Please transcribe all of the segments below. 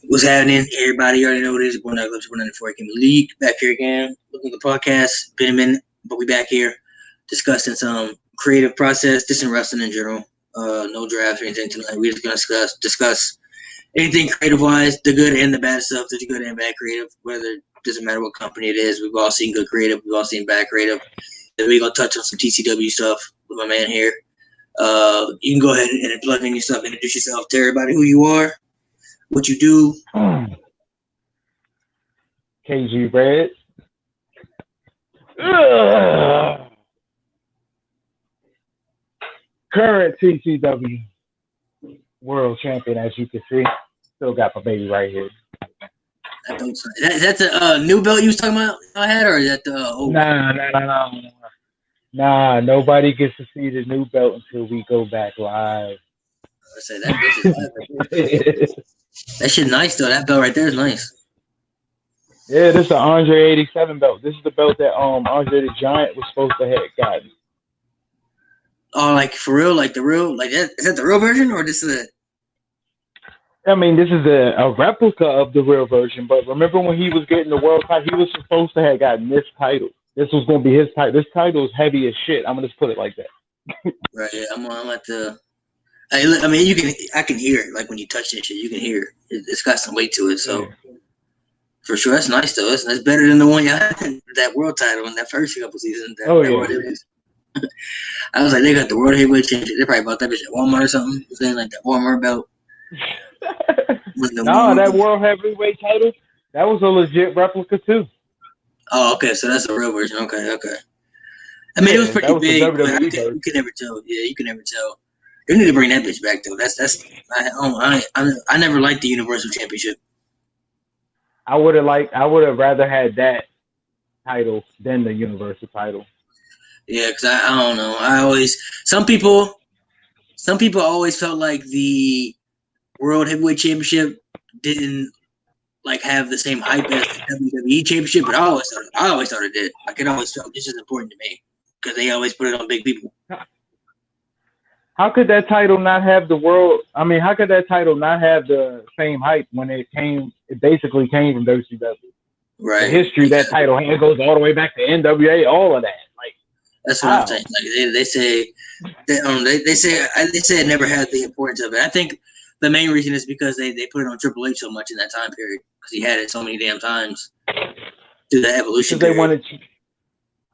What's happening? Everybody already know what it is. Born out Clips, 194 Game League. Back here again. Looking at the podcast. Been a minute, but we back here discussing some creative process. This and wrestling in general. No draft or anything tonight. We're just gonna discuss anything creative wise, the good and the bad stuff. There's good and bad creative. Whether it doesn't matter what company it is. We've all seen good creative. We've all seen bad creative. Then we're gonna touch on some TCW stuff with my man here. You can go ahead and plug in yourself, introduce yourself to everybody who you are, what you do. KG Red. Ugh. Current TCW world champion, as you can see. Still got my baby right here. That's a new belt you was talking about I had, or is that the old? Nah, nobody gets to see the new belt until we go back live. I say that shit nice though. That belt right there is nice. Yeah, this is the Andre 87 belt. This is the belt that Andre the Giant was supposed to have gotten. Oh, like for real, like the real, like that, is that the real version or this is I mean, this is a replica of the real version, but remember when he was getting the world title, he was supposed to have gotten this title. This was going to be his title. This title is heavy as shit. I'm going to just put it like that. Right, yeah, I'm at the. I mean, I can hear it. Like when you touch that shit, you can hear it. It's got some weight to it, so. Yeah. For sure, that's nice though. That's better than the one y'all had that world title in that first couple seasons. I was like, they got the world heavyweight championship. They probably bought that bitch at Walmart or something. Saying like that Walmart belt. That world heavyweight title, that was a legit replica too. Oh, okay, so that's a real version. Okay. I mean, it was pretty big, but you can never tell. Yeah, you can never tell. They need to bring that bitch back though. I never liked the Universal Championship. I would have rather had that title than the Universal title. Yeah, because I don't know. Some people always felt like the World Heavyweight Championship didn't like have the same hype as the WWE Championship, but I always thought it did. Like it always felt just as important to me because they always put it on big people. How could that title not have the world? I mean, how could that title not have the same hype when it came? It basically came from WCW. Right. The history that title goes all the way back to NWA. All of that. Like that's what I'm saying. Like they say it never had the importance of it. I think the main reason is because they put it on Triple H so much in that time period because he had it so many damn times through the evolution. Because they wanted.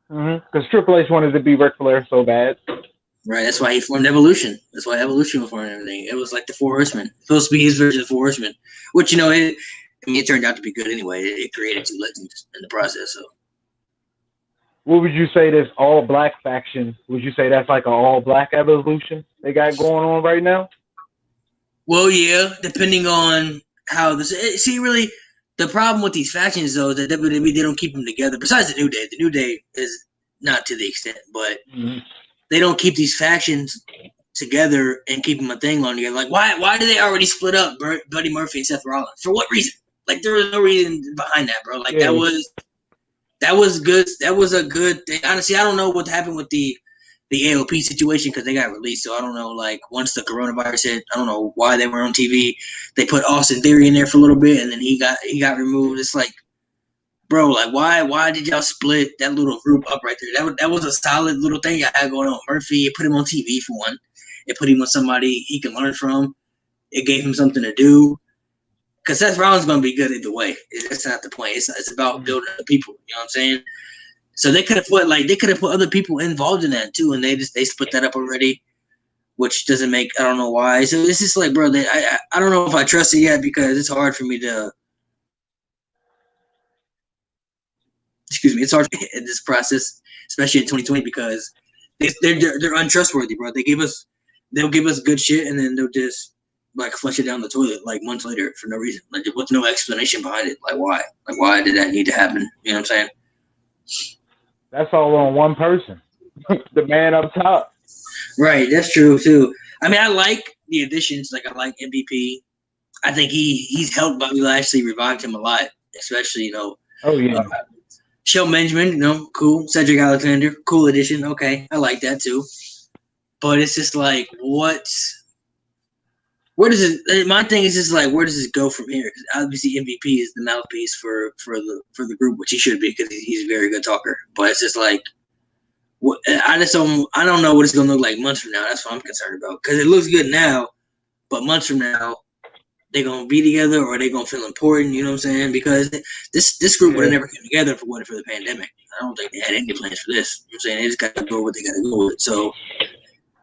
Because Triple H wanted to be Ric Flair so bad. Right, that's why he formed Evolution. That's why Evolution was formed and everything. It was like the Four Horsemen. Supposed to be his version of Four Horsemen. Which, it turned out to be good anyway. It created two legends in the process. So, what would you say this all-black faction, would you say that's like an all-black Evolution they got going on right now? Well, yeah, depending on how this... See, really, the problem with these factions, though, is that WWE, they don't keep them together. Besides the New Day. The New Day is not to the extent, but... Mm-hmm. They don't keep these factions together and keep them a thing on together. Like, why do they already split up Buddy Murphy and Seth Rollins? For what reason? Like, there was no reason behind that, bro. Like, that was good. That was a good thing. Honestly, I don't know what happened with the AOP situation because they got released. So I don't know, like, once the coronavirus hit, I don't know why they were on TV. They put Austin Theory in there for a little bit, and then he got removed. It's like, bro, like, why did y'all split that little group up right there? That was a solid little thing y'all had going on. Murphy, it put him on TV for one. It put him with somebody he can learn from. It gave him something to do. Because Seth Rollins is going to be good either way. That's not the point. It's about building the people. You know what I'm saying? So they could have put other people involved in that too, and they split that up already, which doesn't make, I don't know why. So it's just like, bro, I don't know if I trust it yet because it's hard for me to. Excuse me, it's hard in this process, especially in 2020, because they're untrustworthy, bro. They'll give us good shit, and then they'll just like flush it down the toilet like months later for no reason, like with no explanation behind it. Like why? Like why did that need to happen? You know what I'm saying? That's all on one person, the man up top. Right, that's true too. I mean, I like the additions. Like I like MVP. I think he's helped Bobby Lashley, revived him a lot, especially Oh yeah. Shelton Benjamin, cool. Cedric Alexander, cool addition. Okay, I like that too. But it's just like, what? where does it? My thing is just like, where does it go from here? Because obviously MVP is the mouthpiece for the group, which he should be because he's a very good talker. But it's just like, I don't know what it's gonna look like months from now. That's what I'm concerned about because it looks good now, but months from now they gonna be together or they gonna feel important. You know what I'm saying? Because this group would have never come together if it wasn't for the pandemic. I don't think they had any plans for this. You know what I'm saying? They just got to go what they got to go with. So,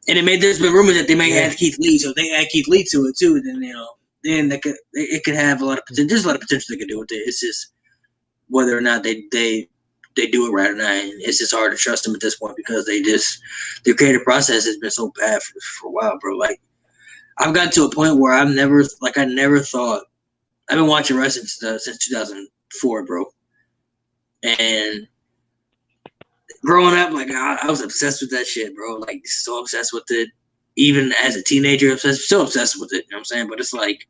and there's been rumors that they may add Keith Lee. So if they add Keith Lee to it too, then then it could have a lot of potential. There's a lot of potential they could do with it. It's just whether or not they do it right or not. And it's just hard to trust them at this point because their creative process has been so bad for a while, bro. Like I've gotten to a point where I never thought. I've been watching wrestling since 2004, bro. And growing up, like I was obsessed with that shit, bro. Like so obsessed with it. Even as a teenager, still obsessed with it. You know what I'm saying? But it's like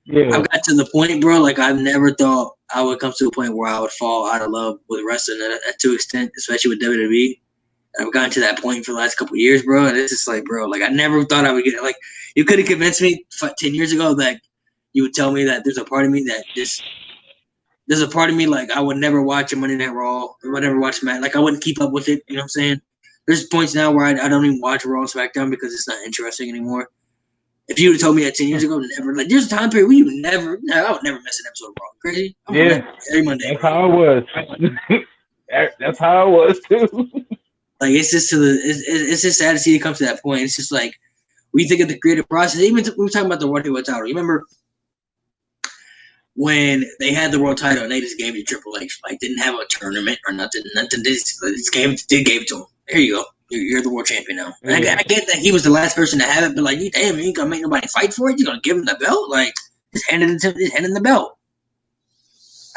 I've got to the point, bro. Like I've never thought I would come to a point where I would fall out of love with wrestling to extent, especially with WWE. I've gotten to that point for the last couple of years, bro. And it's just like, bro, like I never thought I would get it. Like you could have convinced me 10 years ago that you would tell me that there's a part of me that there's a part of me like I would never watch a Monday Night Raw. I would never watch Matt. Like I wouldn't keep up with it. You know what I'm saying? There's points now where I don't even watch Raw and SmackDown because it's not interesting anymore. If you would have told me that 10 years ago, never. Like there's a time period where I would never miss an episode of Raw. Crazy? Every Monday. That's how it was. That's how it was too. Like it's just it's just sad to see it come to that point. It's just like we think of the creative process. Even we were talking about the World Heavyweight title. You remember when they had the world title and they just gave it to Triple H, like didn't have a tournament or nothing. They just gave it to him. There you go. You're the world champion now. And I get that he was the last person to have it, but like, damn, you ain't gonna make nobody fight for it. You're gonna give him the belt, like just hand him the belt.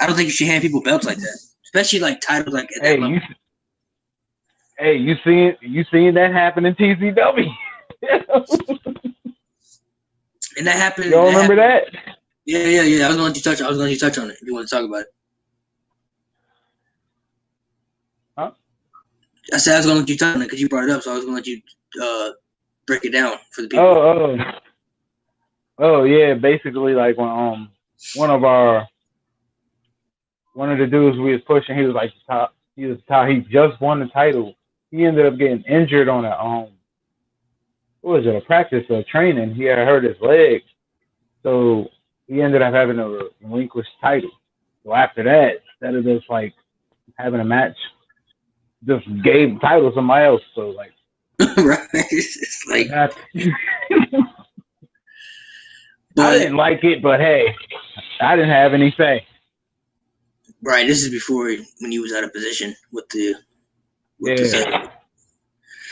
I don't think you should hand people belts like that, especially like titles like at that level. You seen that happen in TCW? And that happened. You remember that? Yeah. I was going to touch on it if you want to talk about it. Huh? I said I was going to let you touch on it because you brought it up, so I was going to let you break it down for the people. Oh yeah. Basically, like when one of the dudes we was pushing, he was like top. He was top. He just won the title. He ended up getting injured on a practice or training. He had hurt his leg, so he ended up having to relinquish title. So after that, instead of just like having a match, just gave the title to somebody else. So like, right? It's like I didn't like it, but hey, I didn't have any say. Right. This is before when he was out of position with the.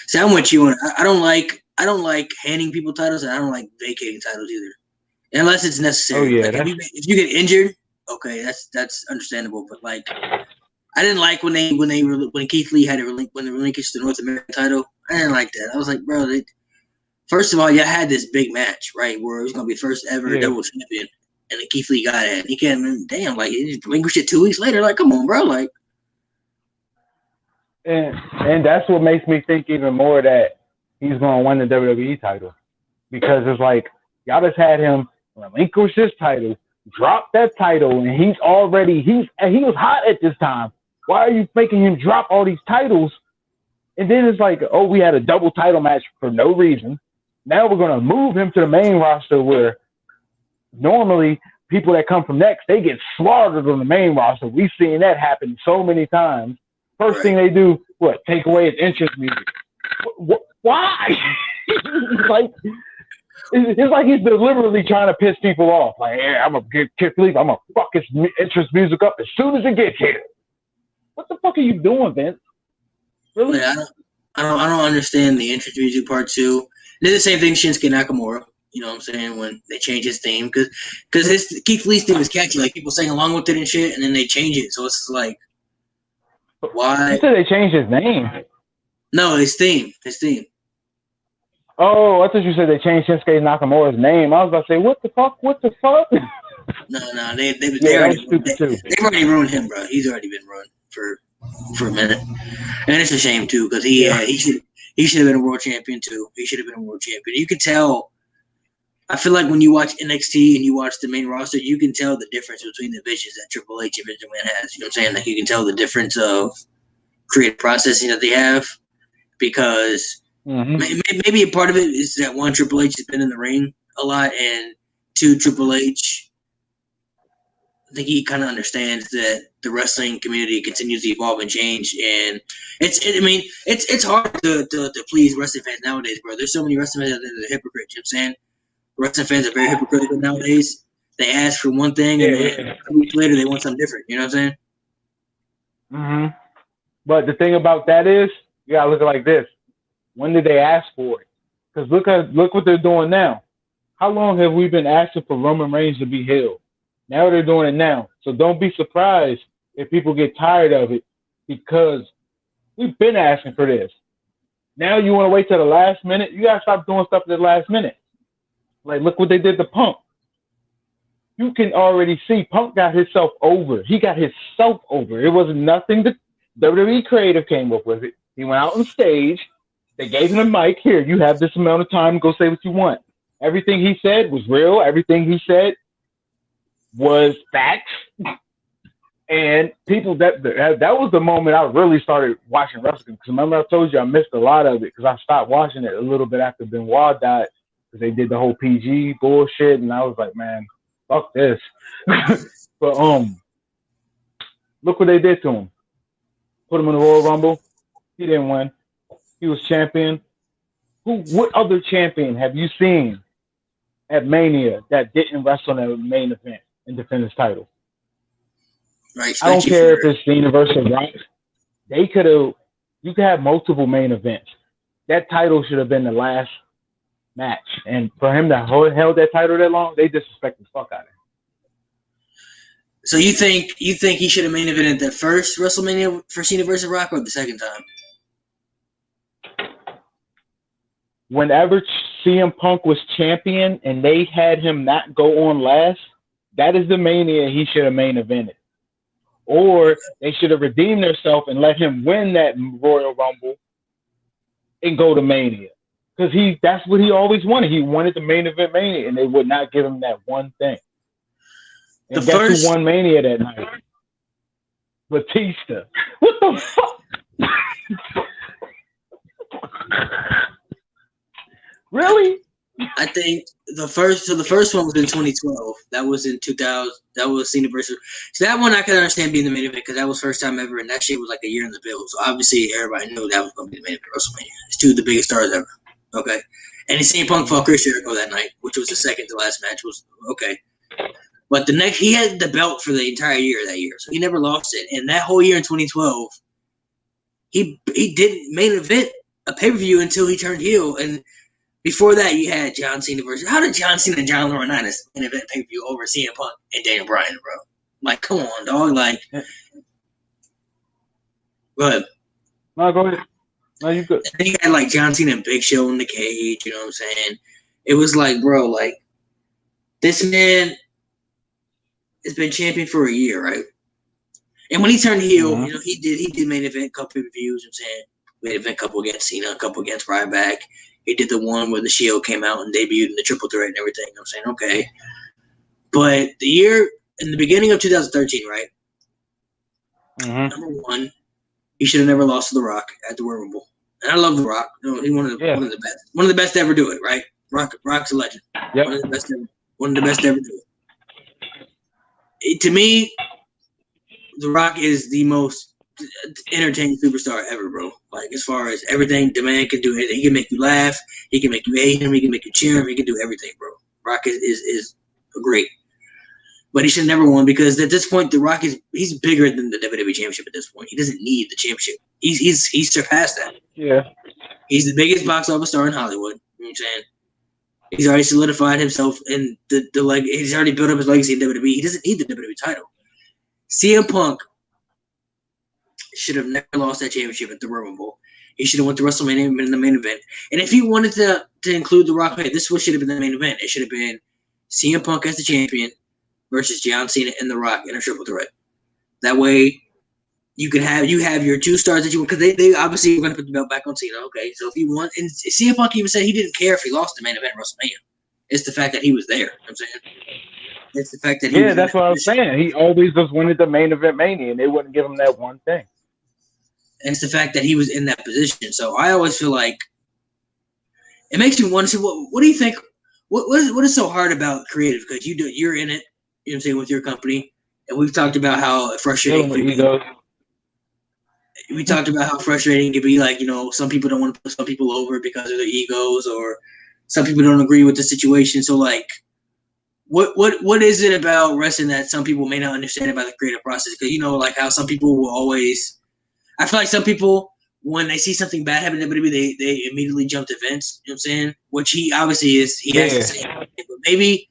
See, I'm with you on. I don't like handing people titles, and I don't like vacating titles either, unless it's necessary. Oh yeah. Like if you get injured, okay, that's understandable. But like, I didn't like when Keith Lee had to relinquish the North American title. I didn't like that. I was like, bro, first of all, y'all had this big match, right, where it was gonna be first ever double champion, and then Keith Lee got it. And he can't. Damn, like he just relinquished it 2 weeks later. Like, come on, bro, like. And that's what makes me think even more that he's going to win the WWE title, because it's like y'all just had him relinquish his title, drop that title, and he was hot at this time. Why are you making him drop all these titles? And then it's like, oh, we had a double title match for no reason. Now we're going to move him to the main roster where normally people that come from next, they get slaughtered on the main roster. We've seen that happen so many times. First thing they do, take away his entrance music. Why? It's like he's deliberately trying to piss people off. Like, yeah, I'm gonna get Keith Lee. I'm gonna fuck his entrance music up as soon as it gets here. What the fuck are you doing, Vince? Really? Yeah, I don't understand the entrance music part too. They did the same thing Shinsuke Nakamura. You know what I'm saying? When they change his theme, because his Keith Lee's theme is catchy. Like people sing along with it and shit, and then they change it. So it's just like. Why? You said they changed his name. No, his theme. Oh, I thought you said they changed Shinsuke Nakamura's name. I was about to say, what the fuck? No, they've already ruined him, bro. He's already been ruined for a minute, and it's a shame too because he should have been a world champion too. He should have been a world champion. You could tell I feel like when you watch NXT and you watch the main roster, you can tell the difference between the visions that Triple H and Vince McMahon has. You know what I'm saying? Like you can tell the difference of creative processing that they have because maybe a part of it is that one, Triple H has been in the ring a lot, and two, Triple H, I think he kind of understands that the wrestling community continues to evolve and change, and it's hard to please wrestling fans nowadays, bro. There's so many wrestling fans that are hypocrites. You know what I'm saying? Wrestling fans are very hypocritical nowadays. They ask for one thing, and then 2 weeks later they want something different. You know what I'm saying? Mm-hmm. But the thing about that is, you gotta look at it like this: when did they ask for it? Because look what they're doing now. How long have we been asking for Roman Reigns to be healed? Now they're doing it now. So don't be surprised if people get tired of it because we've been asking for this. Now you want to wait till the last minute? You gotta stop doing stuff at the last minute. Like, look what they did to Punk. You can already see Punk got himself over. He got himself over. It wasn't nothing that WWE creative came up with it. He went out on stage. They gave him a mic. Here, you have this amount of time. Go say what you want. Everything he said was real. Everything he said was facts. And people, that was the moment I really started watching wrestling. Because remember I told you I missed a lot of it because I stopped watching it a little bit after Benoit died. Because they did the whole PG bullshit. And I was like, man, fuck this. But look what they did to him. Put him in the Royal Rumble. He didn't win. He was champion. What other champion have you seen at Mania that didn't wrestle in the main event and defend his title? Right. I don't care if it's Cena versus Rock. You could have multiple main events. That title should have been the last match. And for him to held that title that long, they disrespect the fuck out of him. So you think he should have main evented the first WrestleMania for Cena versus Rock or the second time? Whenever CM Punk was champion and they had him not go on last, that is the Mania he should have main evented. Or they should have redeemed themselves and let him win that Royal Rumble and go to Mania. Because that's what he always wanted. He wanted the main event Mania, and they would not give him that one thing. And guess who won Mania that night? Batista. What the fuck? Really? I think the first one was in 2012. That was in 2000. That was Cena versus. So that one I can understand being the main event because that was first time ever, and that shit was like a year in the build. So obviously everybody knew that was going to be the main event of WrestleMania. It's two of the biggest stars ever. Okay, and he CM Punk fought Chris Jericho that night, which was the second to last match. Was okay, but the next he had the belt for the entire year that year, so he never lost it. And that whole year in 2012, he didn't main event a pay per view until he turned heel and. Before that, you had John Cena versus. How did John Cena and John Laurinaitis main event pay per view over CM Punk and Daniel Bryan, bro? Like, come on, dog. Like, go ahead. No, go ahead. No, you good. And then you had like John Cena and Big Show in the cage. You know what I'm saying? It was like, bro, like this man has been champion for a year, right? And when he turned heel, you know, he did main event couple pay per views. I'm saying main event couple against Cena, a couple against Ryback. He did the one where the Shield came out and debuted in the Triple Threat and everything. I'm saying, okay. But the year, in the beginning of 2013, right? Number one, he should have never lost to The Rock at the Royal Rumble. And I love The Rock. You know, he's one of the best. One of the best to ever do it, right? Rock's a legend. Yep. One of the best to ever do it. To me, The Rock is the most entertaining superstar ever, bro. Like, as far as everything, the man can do it. He can make you laugh. He can make you hate him. He can make you cheer him. He can do everything, bro. Rock is great. But he should have never won because at this point, The Rock he's bigger than the WWE Championship at this point. He doesn't need the championship. He's surpassed that. Yeah. He's the biggest box office star in Hollywood. You know what I'm saying? He's already solidified himself in the he's already built up his legacy in WWE. He doesn't need the WWE title. CM Punk should have never lost that championship at the Royal Rumble. He should have went to WrestleMania and been in the main event. And if he wanted to include The Rock, hey, this should have been the main event. It should have been CM Punk as the champion versus John Cena and The Rock in a triple threat. That way, you have your two stars that you want because they obviously were going to put the belt back on Cena. Okay, so if you want, and CM Punk even said he didn't care if he lost the main event at WrestleMania. It's the fact that he was there. You know what I'm saying? It's the fact that he was that's what I was saying. He always just wanted the main event mania, and they wouldn't give him that one thing. And it's the fact that he was in that position. So I always feel like it makes me wonder. What do you think? What is so hard about creative? Because you're in it. You know what I'm saying, with your company, and we've talked about how frustrating it can be. We talked about how frustrating it can be. Like, some people don't want to put some people over because of their egos, or some people don't agree with the situation. So, like, what is it about wrestling that some people may not understand about the creative process? Because like how some people will always. I feel like some people, when they see something bad happen to WWE, they immediately jump to Vince. You know what I'm saying? Which he obviously is. He has to say, but maybe.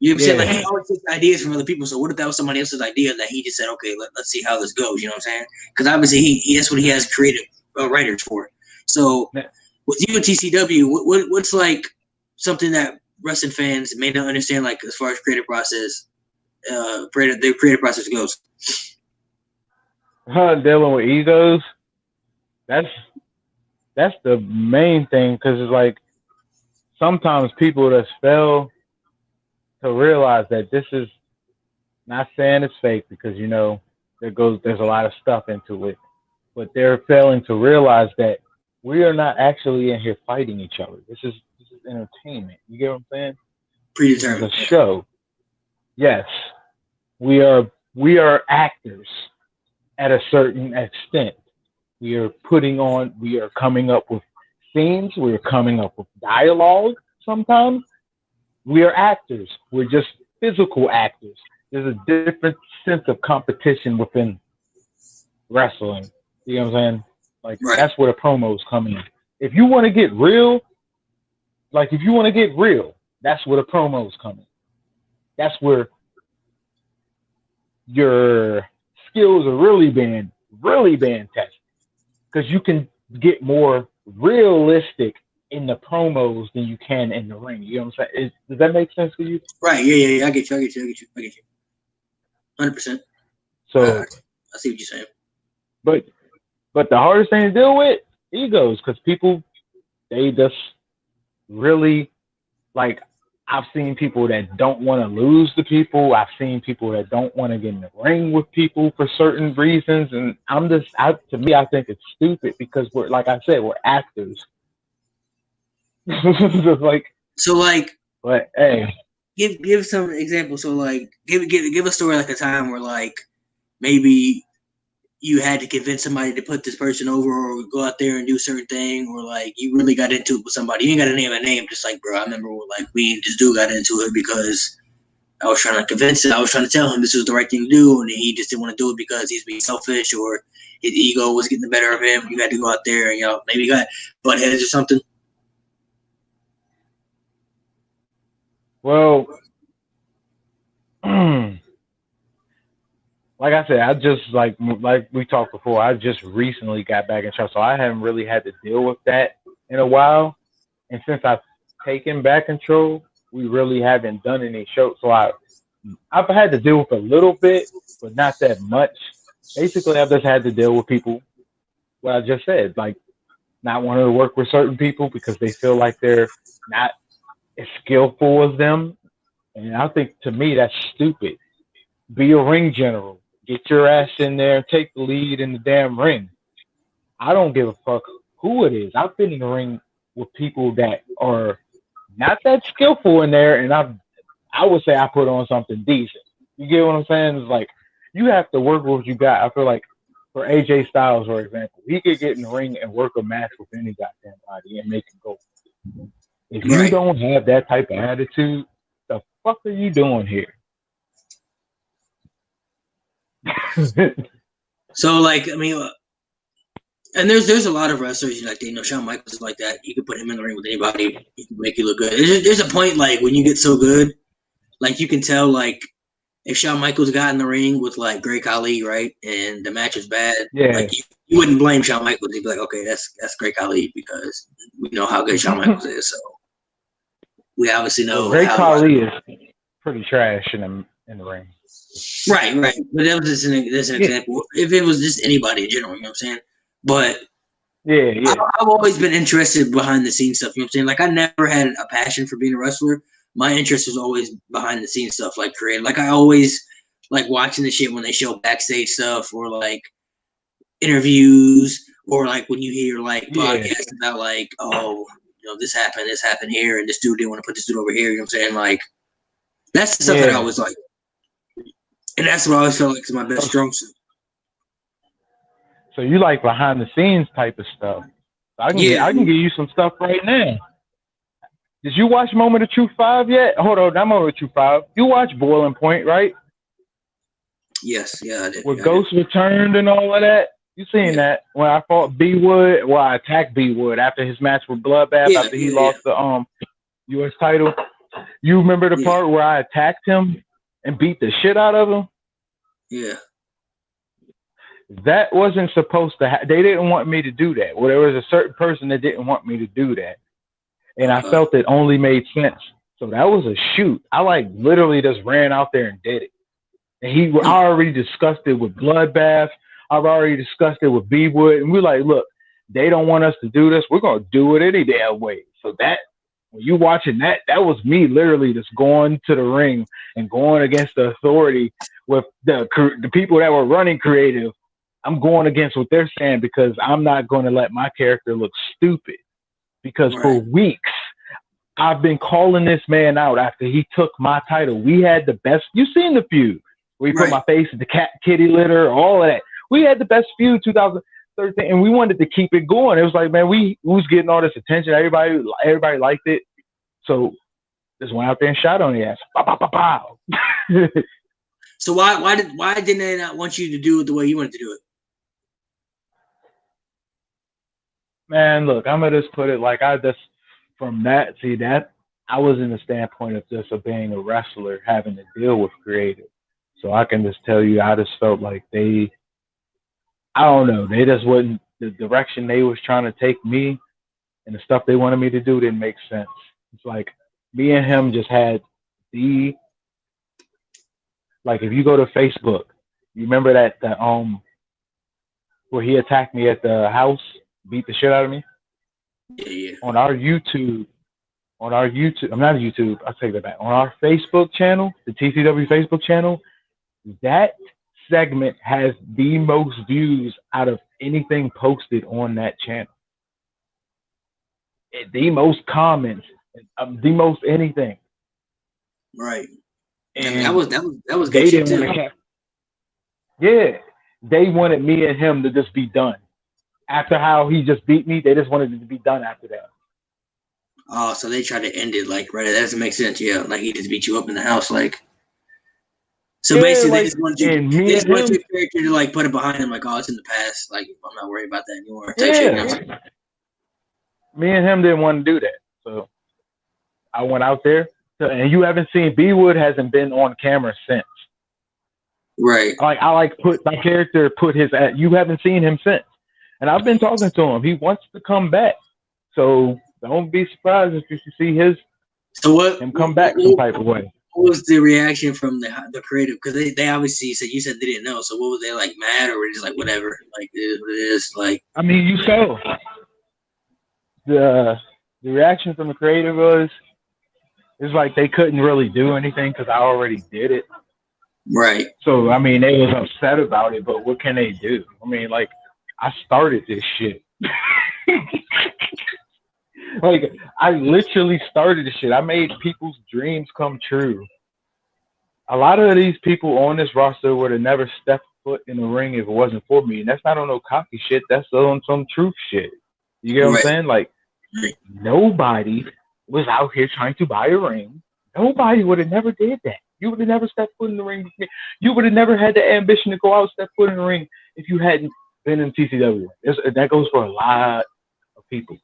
You know what I'm saying? Like, he always takes ideas from other people. So what if that was somebody else's idea that he just said, okay, let's see how this goes. You know what I'm saying? Because obviously he that's what he has creative writers for. So with you and TCW, what's like something that wrestling fans may not understand, like as far as creative process, their creative process goes? Dealing with egos. That's the main thing, because it's like sometimes people just fail to realize that this is not saying it's fake, because there's a lot of stuff into it, but they're failing to realize that we are not actually in here fighting each other. This is entertainment. You get what I'm saying? Predetermined. It's a show. Yes, we are actors at a certain extent. We are coming up with scenes. We are coming up with dialogue sometimes. We are actors. We're just physical actors. There's a different sense of competition within wrestling. You know what I'm saying? Like, That's where the promos come in. If you want to get real, that's where the promos come in. That's where your skills are really being tested. Because you can get more realistic in the promos than you can in the ring. You know what I'm saying? Does that make sense to you? Right. Yeah. I get you. 100%. So I see what you're saying. But the hardest thing to deal with, egos, because people, they just really, like, I've seen people that don't want to lose to people. I've seen people that don't want to get in the ring with people for certain reasons. And to me, I think it's stupid, because we're, like I said, we're actors. But hey, give some examples. So like, give a story, like a time where like maybe you had to convince somebody to put this person over, or go out there and do a certain thing, or like you really got into it with somebody. You ain't got to name a name. Just like, bro, I remember like we and this dude got into it because I was trying to convince him. I was trying to tell him this was the right thing to do, and he just didn't want to do it because he's being selfish, or his ego was getting the better of him. You got to go out there and maybe you got butt heads or something. Well, like I said, I just like we talked before, I just recently got back in charge, so I haven't really had to deal with that in a while. And since I've taken back control, we really haven't done any shows. So I've had to deal with a little bit, but not that much. Basically, I've just had to deal with people, what I just said, like not wanting to work with certain people because they feel like they're not as skillful as them. And I think, to me, that's stupid. Be a ring general. Get your ass in there and take the lead in the damn ring. I don't give a fuck who it is. I've been in the ring with people that are not that skillful in there, and I would say I put on something decent. You get what I'm saying? It's like, you have to work with what you got. I feel like for AJ Styles, for example, he could get in the ring and work a match with any goddamn body and make it go. If you don't have that type of attitude, the fuck are you doing here? So, like, I mean, and there's a lot of wrestlers, like, Shawn Michaels is like that. You can put him in the ring with anybody. He can make you look good. There's a point, like, when you get so good, like, you can tell, like, if Shawn Michaels got in the ring with, like, Great Khali, right, and the match is bad, like, you wouldn't blame Shawn Michaels. You'd be like, okay, that's Great Khali, because we know how good Shawn Michaels is. So we obviously know. Great Khali is pretty trash in the ring. Right. But that was just an example. If it was just anybody in general, you know what I'm saying? But yeah. I've always been interested behind the scenes stuff, you know what I'm saying? Like, I never had a passion for being a wrestler, my interest was always behind the scenes stuff, like creative. Like I always like watching the shit when they show backstage stuff or like interviews or like when you hear like podcasts about like, oh, this happened here, and this dude didn't want to put this dude over here. You know what I'm saying? Like that's the stuff that I always like, and that's what I always felt like is my best strong suit. So you like behind the scenes type of stuff. I can give you some stuff right now. Did you watch Moment of Truth 5 yet? Hold on, not Moment of Truth 5. You watched Boiling Point, right? Yes, yeah, I did. With Ghost Returned and all of that. You seen that when I fought B Wood? Well, I attacked B Wood after his match with Bloodbath after he lost the U.S. title. You remember the part where I attacked him and beat the shit out of him? Yeah. That wasn't supposed to they didn't want me to do that. Well, there was a certain person that didn't want me to do that. And I felt it only made sense. So that was a shoot. I like literally just ran out there and did it. And I already discussed it with Bloodbath. I've already discussed it with B-Wood. And we're like, look, they don't want us to do this. We're going to do it any damn way. So that, when you watching that was me literally just going to the ring and going against the authority with the people that were running creative. I'm going against what they're saying because I'm not going to let my character look stupid. Because for weeks, I've been calling this man out after he took my title. We had the best. You seen the feud where he put my face in the kitty litter, all of that. We had the best feud 2013, and we wanted to keep it going. It was like, man, we was getting all this attention. Everybody liked it. So just went out there and shot on the ass. Pow, pow, pow, pow. So why didn't they not want you to do it the way you wanted to do it? Man, look, I'm gonna just put it like I was in the standpoint of just being a wrestler having to deal with creative. So I can just tell you, I just felt like they just wasn't the direction they was trying to take me, and the stuff they wanted me to do didn't make sense. It's like me and him just had like if you go to Facebook, you remember that where he attacked me at the house, beat the shit out of me? Yeah. On our YouTube, I'm not YouTube, I'll take that back. On our Facebook channel, the TCW Facebook channel, that segment has the most views out of anything posted on that channel. The most comments, the most anything. Right. And that was good shit too. They wanted me and him to just be done. After how he just beat me, they just wanted it to be done after that. Oh, so they tried to end it like right. That doesn't make sense. Yeah, like he just beat you up in the house, like. So basically, they just want your character to like put it behind him, like, oh, it's in the past. Like I'm not worried about that anymore. Type shit, you know? Me and him didn't want to do that, so I went out there, and you haven't seen B-Wood hasn't been on camera since. Right. Put my character you haven't seen him since. And I've been talking to him. He wants to come back. So don't be surprised if you see him come back some type of way. What was the reaction from the creative? Because they obviously you said they didn't know. So what was they like, mad, or were they just like whatever? Like it is what it is. Like I mean, you saw the reaction from the creative was it's like they couldn't really do anything because I already did it. Right. So I mean, they was upset about it, but what can they do? I mean, like. I started this shit. Like, I literally started this shit. I made people's dreams come true. A lot of these people on this roster would have never stepped foot in the ring if it wasn't for me. And that's not on no cocky shit. That's on some truth shit. You get what I'm saying? Like, nobody was out here trying to buy a ring. Nobody would have never did that. You would have never stepped foot in the ring with me. You would have never had the ambition to go out and step foot in the ring if you hadn't been in TCW. That goes for a lot of people.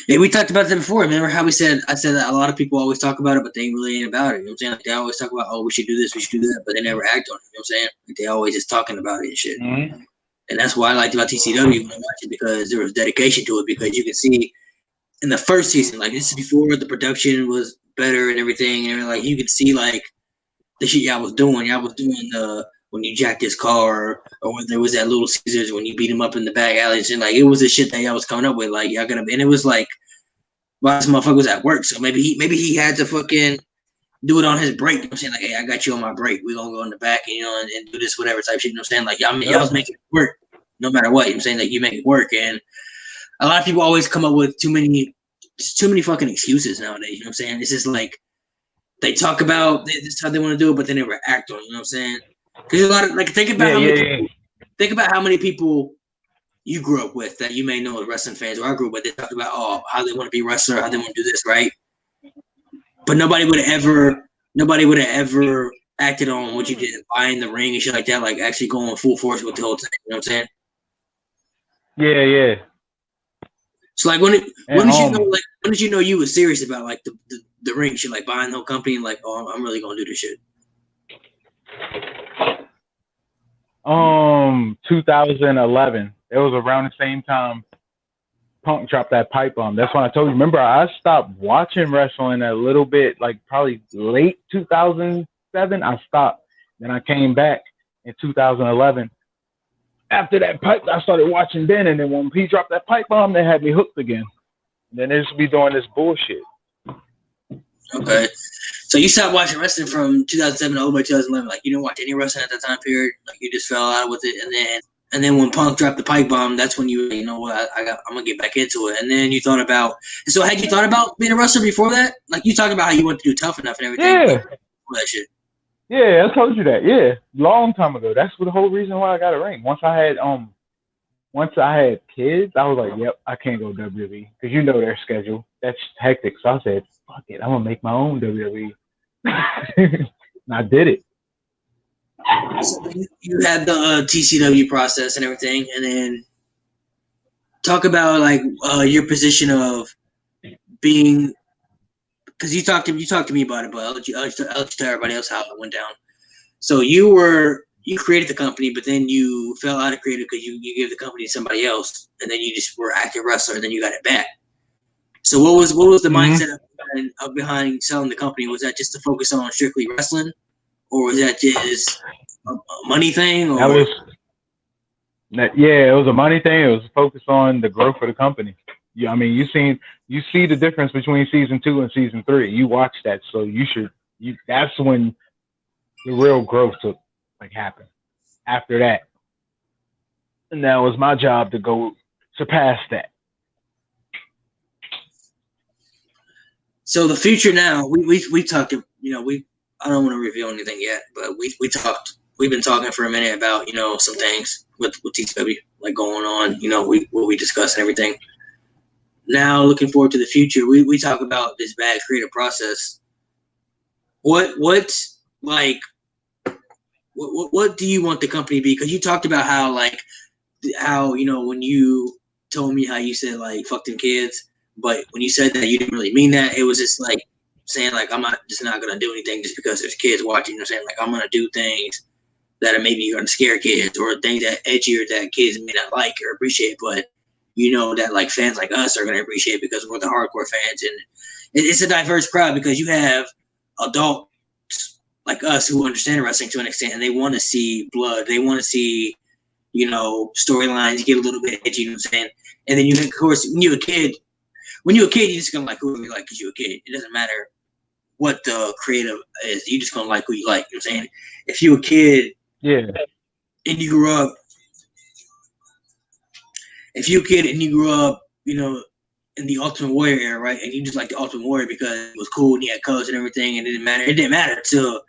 Yeah, we talked about that before. Remember how I said that a lot of people always talk about it, but they ain't really ain't about it. You know what I'm saying? Like they always talk about, oh, we should do this, we should do that, but they never act on it. You know what I'm saying? Like they always just talking about it and shit. Mm-hmm. And that's why I liked about TCW when I watched it, because there was dedication to it, because you can see in the first season, like this is before the production was better and everything, and like you could see like the shit y'all was doing. Y'all was doing when you jacked his car, or when there was that Little Caesars when you beat him up in the back alleys, and like it was the shit that y'all was coming up with. Like y'all gonna, and it was like while this motherfucker was at work. So maybe he had to fucking do it on his break. You know what I'm saying? Like, hey, I got you on my break. We're gonna go in the back and and do this whatever type shit. You know what I'm saying? Like y'all was making it work no matter what. You know what I'm saying? Like you make it work. And a lot of people always come up with too many fucking excuses nowadays. You know what I'm saying? It's just like they talk about this is how they want to do it, but they never act on it. You know what I'm saying? Because a lot of think about how many people you grew up with that you may know as wrestling fans, or I grew up with. They talk about how they want to be a wrestler, how they want to do this, right? But nobody would have ever acted on what you did, buying the ring and shit like that, like actually going full force with the whole thing. You know what I'm saying? Yeah. So like when did you know you were serious about like the ring shit, like buying the whole company and like, oh, I'm really gonna do this shit? 2011. It was around the same time Punk dropped that pipe bomb. That's when I told you. Remember, I stopped watching wrestling a little bit, like probably late 2007. I stopped. Then I came back in 2011. After that pipe, I started watching then. And then when he dropped that pipe bomb, they had me hooked again. And then they just be doing this bullshit. Okay. So you stopped watching wrestling from 2007 all the way to 2011. Like you didn't watch any wrestling at that time period. Like you just fell out with it, and then when Punk dropped the pipe bomb, that's when you know what, I'm gonna get back into it. And then you thought about. So had you thought about being a wrestler before that? Like you talked about how you wanted to do Tough Enough and everything. Yeah. All that shit. Yeah, I told you that. Yeah, long time ago. That's the whole reason why I got a ring. Once I had kids, I was like, yep, I can't go WWE because you know their schedule. That's hectic. So I said, fuck it, I'm gonna make my own WWE. And I did it. So you had the TCW process and everything, and then talk about like your position of being, because you talked to me about it, but I'll let you tell everybody else how it went down. So you created the company, but then you fell out of creative because you gave the company to somebody else, and then you just were active wrestler, and then you got it back. So what was the mindset behind selling the company? Was that just to focus on strictly wrestling, or was that just a money thing? Or it was a money thing. It was focused on the growth of the company. Yeah, I mean, you see the difference between season 2 and season 3. You watch that, so that's when the real growth happened. After that, and that was my job to go surpass that. So the future now, we talked. I don't want to reveal anything yet, but we talked. We've been talking for a minute about some things with TCW like going on. What we discussed and everything. Now looking forward to the future, we talk about this bad creative process. What do you want the company to be? Because you talked about how when you told me how you said like fuck them kids, but when you said that you didn't really mean that. It was just like saying like I'm not gonna do anything just because there's kids watching. You're saying like I'm gonna do things that are maybe gonna scare kids or things that edgier that kids may not like or appreciate, but that like fans like us are gonna appreciate because we're the hardcore fans, and it's a diverse crowd because you have adults like us who understand wrestling to an extent, and they want to see blood. They want to see, storylines get a little bit edgy. You know what I'm saying? And then of course, when you're a kid, you're just gonna like whoever you like because you're a kid. It doesn't matter what the creative is. You're just gonna like who you like. You know what I'm saying? If you're a kid, yeah, and you grew up, in the Ultimate Warrior era, right? And you just like the Ultimate Warrior because it was cool and he had colors and everything, and it didn't matter. It didn't matter to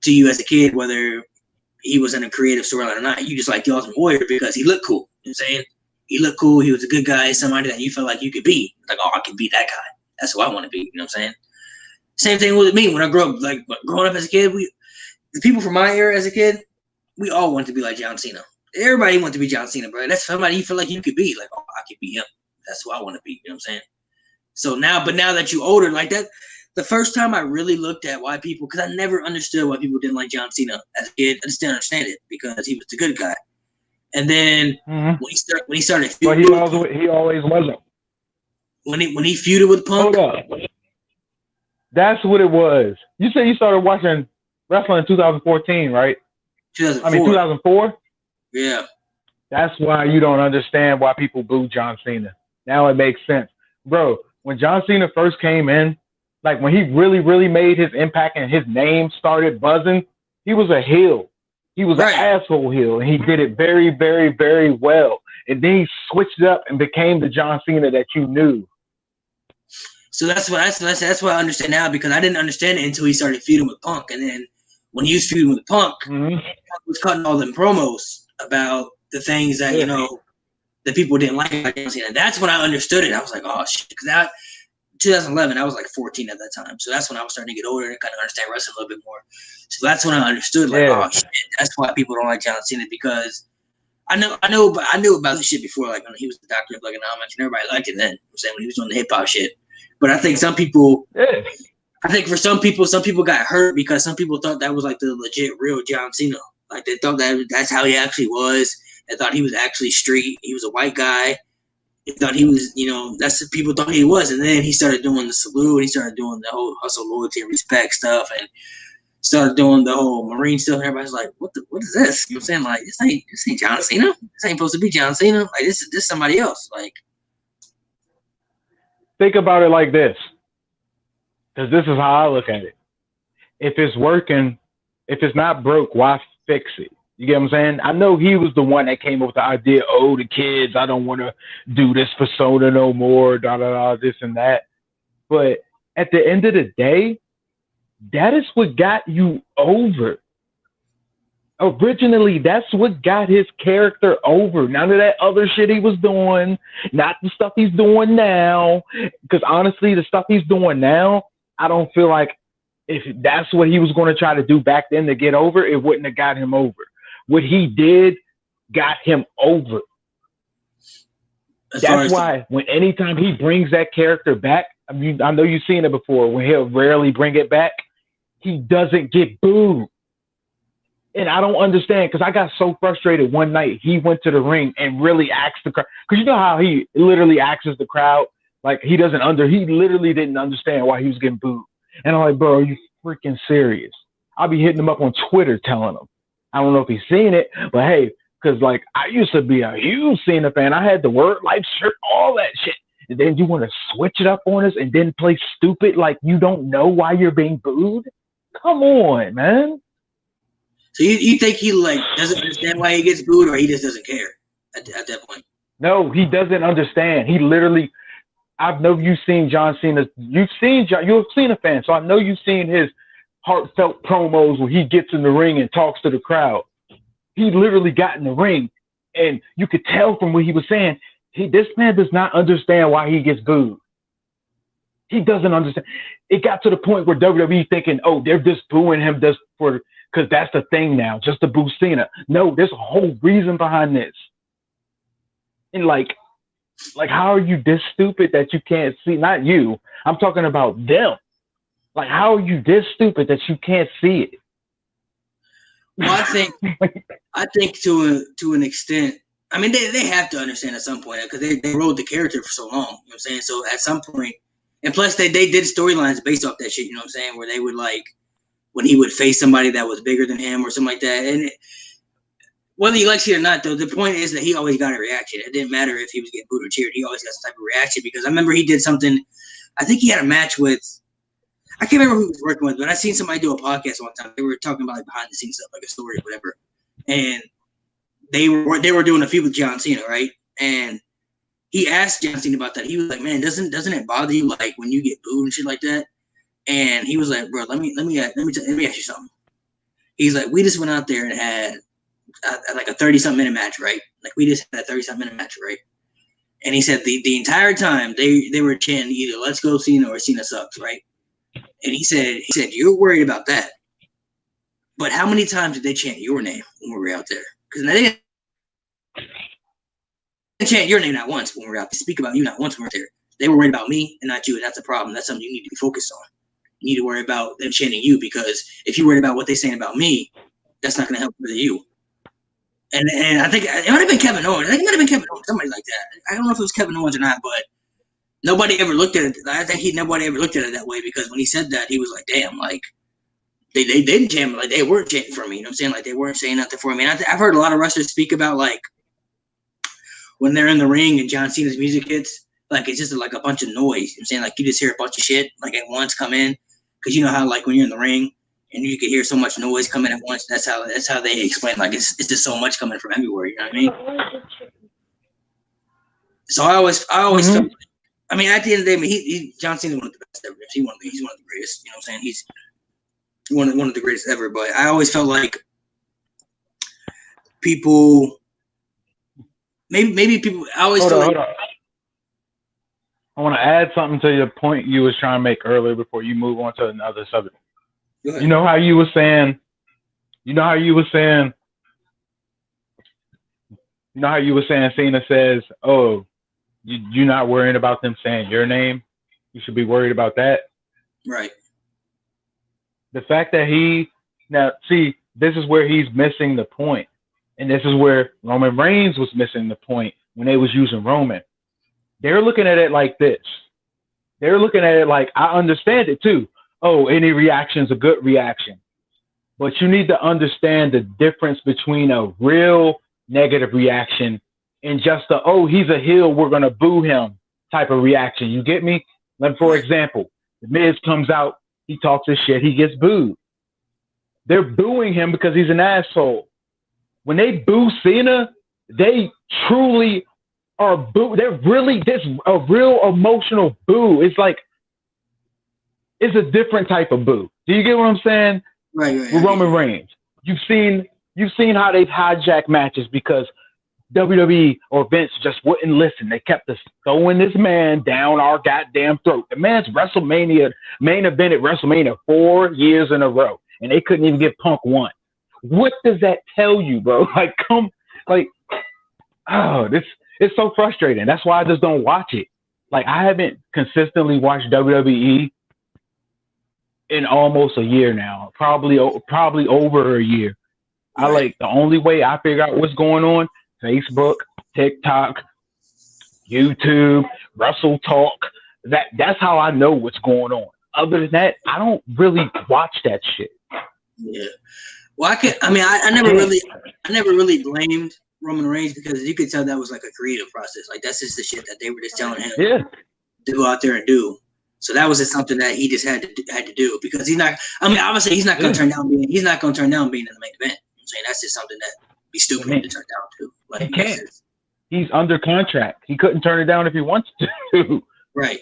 you as a kid whether he was in a creative storyline or not. You just like the Ultimate Warrior because he looked cool. You know what I'm saying? He looked cool. He was a good guy, somebody that you felt like you could be. Like, oh, I can be that guy. That's who I want to be. You know what I'm saying? Same thing with me when I grew up. Like growing up as a kid, the people from my era as a kid, we all wanted to be like John Cena. Everybody wanted to be John Cena, bro. That's somebody you feel like you could be. Like, oh, I could be him. That's who I want to be. You know what I'm saying? So now that you're older, like that, the first time I really looked at why people, because I never understood why people didn't like John Cena as a kid. I just didn't understand it because he was the good guy. And then when he started feuding, but he always wasn't. When he feuded with Punk. Hold up. That's what it was. You said you started watching wrestling in 2014, right? 2004? Yeah. That's why you don't understand why people boo John Cena. Now it makes sense. Bro, when John Cena first came in, like when he really, really made his impact and his name started buzzing, he was a heel. He was an Right. asshole heel, and he did it very, very, very well. And then he switched it up and became the John Cena that you knew. So that's what I understand now, because I didn't understand it until he started feuding with Punk, and then when he was feuding with Punk, Punk was cutting all them promos about the things that that people didn't like about John Cena. That's when I understood it. I was like, oh shit, because that 2011, I was like 14 at that time, so that's when I was starting to get older and kind of understand wrestling a little bit more. So that's when I understood, like, oh shit, that's why people don't like John Cena, because I knew about this shit before, like when he was the Doctor of Thuganomics, and everybody liked it then. I'm saying when he was doing the hip hop shit. But I think for some people got hurt because some people thought that was like the legit real John Cena. Like they thought that's how he actually was. They thought he was actually street. He was a white guy. They thought he was, that's what people thought he was. And then he started doing the salute. He started doing the whole hustle, loyalty, and respect stuff, and started doing the whole Marine stuff. And everybody's like, what is this? You know what I'm saying? Like, this ain't John Cena. This ain't supposed to be John Cena. Like, this is somebody else. Like, think about it like this, because this is how I look at it. If it's working, if it's not broke, why fix it? You get what I'm saying? I know he was the one that came up with the idea, the kids, I don't want to do this persona no more, this and that. But at the end of the day, that is what got you over. Originally, that's what got his character over. None of that other shit he was doing, not the stuff he's doing now. Because honestly, the stuff he's doing now, I don't feel like if that's what he was going to try to do back then to get over, it wouldn't have got him over. What he did got him over. That's why when anytime he brings that character back, I mean, I know you've seen it before, when he'll rarely bring it back, he doesn't get booed. And I don't understand, because I got so frustrated one night. He went to the ring and really asked the crowd, because you know how he literally asks the crowd, like he literally didn't understand why he was getting booed. And I'm like, bro, are you freaking serious? I'll be hitting him up on Twitter telling him. I don't know if he's seen it, but hey, because like I used to be a huge Cena fan. I had the Word Life shirt, all that shit. And then you want to switch it up on us and then play stupid like you don't know why you're being booed? Come on, man. So you think he like doesn't understand why he gets booed, or he just doesn't care at that point? No, he doesn't understand. He literally, I know you've seen John Cena. You're a Cena fan, so I know you've seen his heartfelt promos where he gets in the ring and talks to the crowd. He literally got in the ring, and you could tell from what he was saying, this man does not understand why he gets booed. He doesn't understand. It got to the point where WWE thinking, they're just booing him just because that's the thing now, just to boo Cena. No, there's a whole reason behind this. And like how are you this stupid that you can't see? Not you. I'm talking about them. Like, how are you this stupid that you can't see it? Well, I think to an extent, I mean, they have to understand at some point, because they rode the character for so long. You know what I'm saying? So at some point, and plus they did storylines based off that shit. You know what I'm saying? Where they would like when he would face somebody that was bigger than him or something like that. And whether he likes it or not, though, the point is that he always got a reaction. It didn't matter if he was getting booed or cheered. He always got some type of reaction, because I remember he did something. I think he had a match with. I can't remember who he was working with, but I seen somebody do a podcast one time. They were talking about like behind the scenes stuff, like a story or whatever. And they were doing a feud with John Cena, right? And he asked John Cena about that. He was like, "Man, doesn't it bother you like when you get booed and shit like that?" And he was like, "Bro, let me ask you something." He's like, "We just went out there and had like a 30-something minute match, right? Like we just had a 30-something minute match, right?" And he said the entire time they were chanting either "Let's go Cena" or "Cena sucks," right? And he said, "You're worried about that, but how many times did they chant your name when we were out there? Because they didn't chant your name not once when we were out there. Speak about you not once when we were there. They were worried about me and not you, and that's a problem. That's something you need to be focused on. You need to worry about them chanting you, because if you're worried about what they're saying about me, that's not going to help with you." And I think it might have been Kevin Owens. I think it might have been Kevin Owens, somebody like that. I don't know if it was Kevin Owens or not, but nobody ever looked at it. I think nobody ever looked at it that way, because when he said that, he was like, "Damn, like they didn't chant, like they weren't chanting for me." You know what I'm saying? Like they weren't saying nothing for me. And I've heard a lot of wrestlers speak about like when they're in the ring and John Cena's music hits, like it's just like a bunch of noise. I'm saying like you just hear a bunch of shit like at once come in, because you know how like when you're in the ring and you can hear so much noise coming at once. That's how they explain like it's just so much coming from everywhere. You know what I mean? So I always felt. I mean, at the end of the day, John Cena's one of the best ever. He's one of the greatest. You know what I'm saying? He's one of the greatest ever. But I always felt like people, maybe people. I always feel like. I want to add something to your point you was trying to make earlier before you move on to another subject. You know how you were saying. Cena says, "Oh, you're not worrying about them saying your name. You should be worried about that." Right. The fact that this is where he's missing the point, and this is where Roman Reigns was missing the point when they was using Roman. They're looking at it like this. They're looking at it like, I understand it too. Oh, any reaction is a good reaction. But you need to understand the difference between a real negative reaction and just he's a heel, we're going to boo him type of reaction. You get me? Like, for example, The Miz comes out, he talks his shit, he gets booed. They're booing him because he's an asshole. When they boo Cena, they truly are boo. They're really a real emotional boo. It's like it's a different type of boo. Do you get what I'm saying? Right. With Roman Reigns, you've seen how they've hijacked matches because WWE or Vince just wouldn't listen. They kept us throwing this man down our goddamn throat. The man's WrestleMania main event at WrestleMania 4 years in a row, and they couldn't even get Punk one. What does that tell you, bro? It's so frustrating. That's why I just don't watch it. Like, I haven't consistently watched WWE in almost a year now, probably over a year. Right. The only way I figure out what's going on, Facebook, TikTok, YouTube, Wrestle Talk. That's how I know what's going on. Other than that, I don't really watch that shit. Yeah. Well, I never really blamed Roman Reigns because you could tell that was like a creative process. Like, that's just the shit that they were just telling him to go out there and do. So that was just something that he just had to do because he's not. I mean, obviously he's not going to turn down being. He's not going to turn down being in the main event. I'm saying that's just something that be stupid to turn down to. Like, he can't. He's under contract. He couldn't turn it down if he wants to. Right.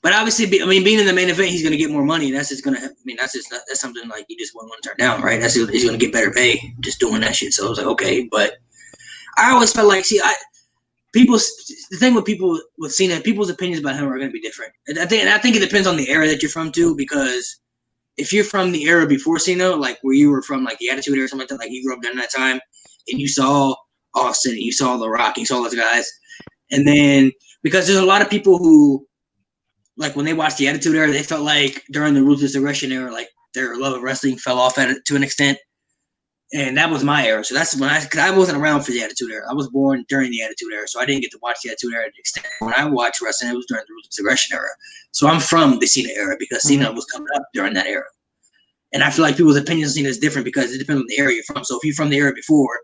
But obviously, being in the main event, he's going to get more money. That's just going to. That's something like you just wouldn't want to turn down, right? He's going to get better pay just doing that shit. So I was like, okay, but I always felt like, the thing with people with Cena, people's opinions about him are going to be different. And I think it depends on the era that you're from too, because if you're from the era before Cena, like where you were from, like the Attitude Era or something like that, like you grew up during that time, and you saw Austin, and you saw The Rock, and you saw those guys, and then because there's a lot of people who, like when they watched the Attitude Era, they felt like during the Ruthless Aggression Era, like their love of wrestling fell off to an extent. And that was my era. So that's when because I wasn't around for the Attitude Era. I was born during the Attitude Era, so I didn't get to watch the Attitude Era to the extent. When I watched wrestling, it was during the Ruthless Aggression Era. So I'm from the Cena era because Cena was coming up during that era. And I feel like people's opinions on Cena is different because it depends on the era you're from. So if you're from the era before,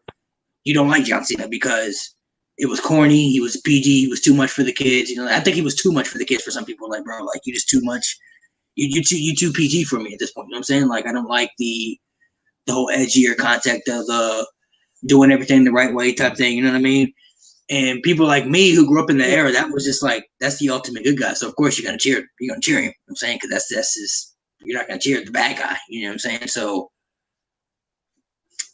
you don't like John Cena because it was corny, he was PG, he was too much for the kids. You know, I think he was too much for the kids for some people. Like, bro, like you just too much. You too PG for me at this point. You know what I'm saying? Like, I don't like the whole edgier concept of doing everything the right way type thing, you know what I mean? And people like me who grew up in the era, that was just like, that's the ultimate good guy. So of course you're gonna cheer him. You know what I'm saying? Because that's just, you're not gonna cheer the bad guy. You know what I'm saying? So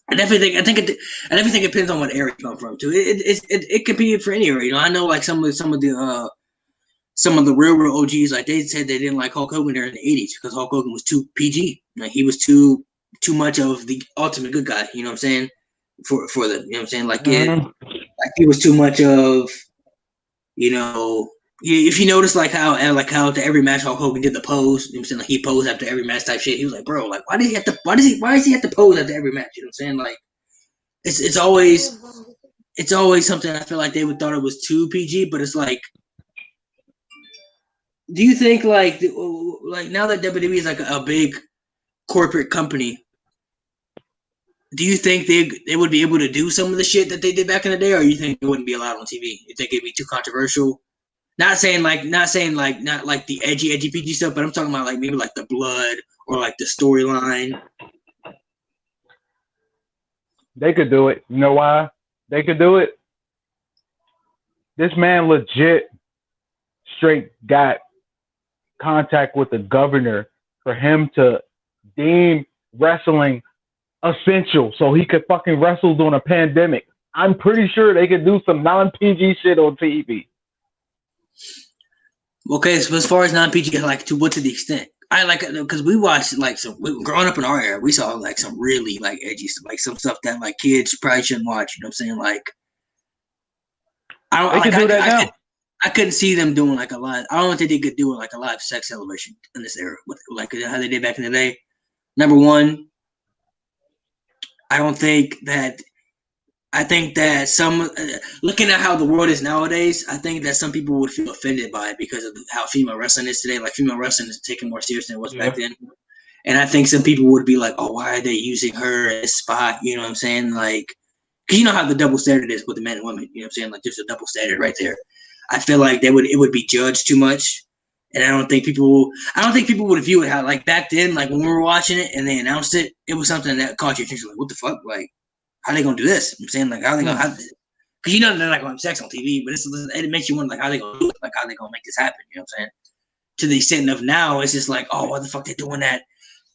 I definitely think it depends on what era you come from too. It could be for any era. You know, I know like some of the real OGs, like they said they didn't like Hulk Hogan during the 80s because Hulk Hogan was too PG. Like he was too much of the ultimate good guy, you know what I'm saying? For the, you know what I'm saying? Like he was too much of, you know, if you notice like how to every match Hulk Hogan did the pose, you know what I'm saying? Like he posed after every match type shit. He was like, bro, like why does he have to pose after every match? You know what I'm saying? Like it's always something I feel like they would thought it was too PG, but it's like, do you think like now that WWE is like a big corporate company, do you think they would be able to do some of the shit that they did back in the day, or you think it wouldn't be allowed on TV? You think it'd be too controversial? Not saying like not like the edgy PG stuff, but I'm talking about like maybe like the blood or like the storyline. They could do it. You know why? They could do it. This man legit straight got contact with the governor for him to deem wrestling essential so he could fucking wrestle during a pandemic. I'm pretty sure they could do some non-PG shit on TV. Okay, so as far as non-PG, like to what to the extent? I like it because we watched like growing up in our era, we saw like some really like edgy stuff, like some stuff that like kids probably shouldn't watch. You know what I'm saying? Like I don't They like could do that now. I couldn't see them doing like a lot. I don't think they could do like a live sex celebration in this era, with like how they did back in the day. Number one, I don't think that. I think that some, looking at how the world is nowadays, I think that some people would feel offended by it because of how female wrestling is today. Like female wrestling is taken more serious than it was back then. And I think some people would be like, "Oh, why are they using her as spot?" You know what I'm saying? Like, because you know how the double standard is with the men and women. You know what I'm saying? Like, there's a double standard right there. I feel like it would be judged too much, and I don't think people would view it how like back then, like when we were watching it and they announced it, it was something that caught your attention. Like, what the fuck? Like, how they gonna do this? I'm saying like, how they gonna have this? Because you know they're not gonna have sex on TV, but it makes you wonder like how they gonna do it? Like, how they gonna make this happen? You know what I'm saying? To the extent of now, it's just like, oh, why the fuck they doing that?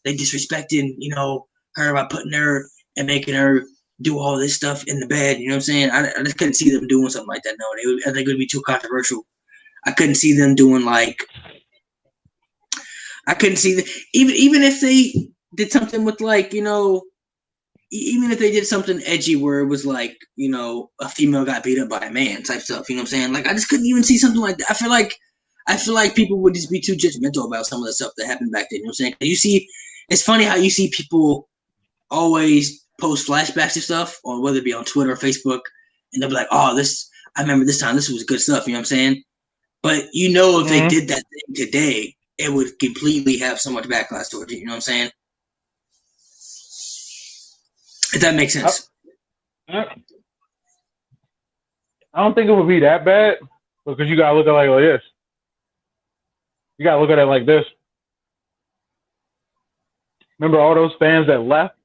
They disrespecting, you know, her by putting her and making her do all this stuff in the bed. You know what I'm saying? I just couldn't see them doing something like that. No, I think it would be too controversial. I couldn't see them doing like. I couldn't see even if they did something with like, you know, even if they did something edgy where it was like, you know, a female got beat up by a man type stuff. You know what I'm saying? Like I just couldn't even see something like that. I feel like people would just be too judgmental about some of the stuff that happened back then. You know what I'm saying? You see, it's funny how you see people always post flashbacks of stuff, or whether it be on Twitter or Facebook, and they'll be like, "Oh, I remember this time. This was good stuff." You know what I'm saying? But you know, if they did that thing today, it would completely have so much backlash towards it. You know what I'm saying? If that makes sense. I don't think it would be that bad because you gotta look at it like this. You gotta look at it like this. Remember all those fans that left?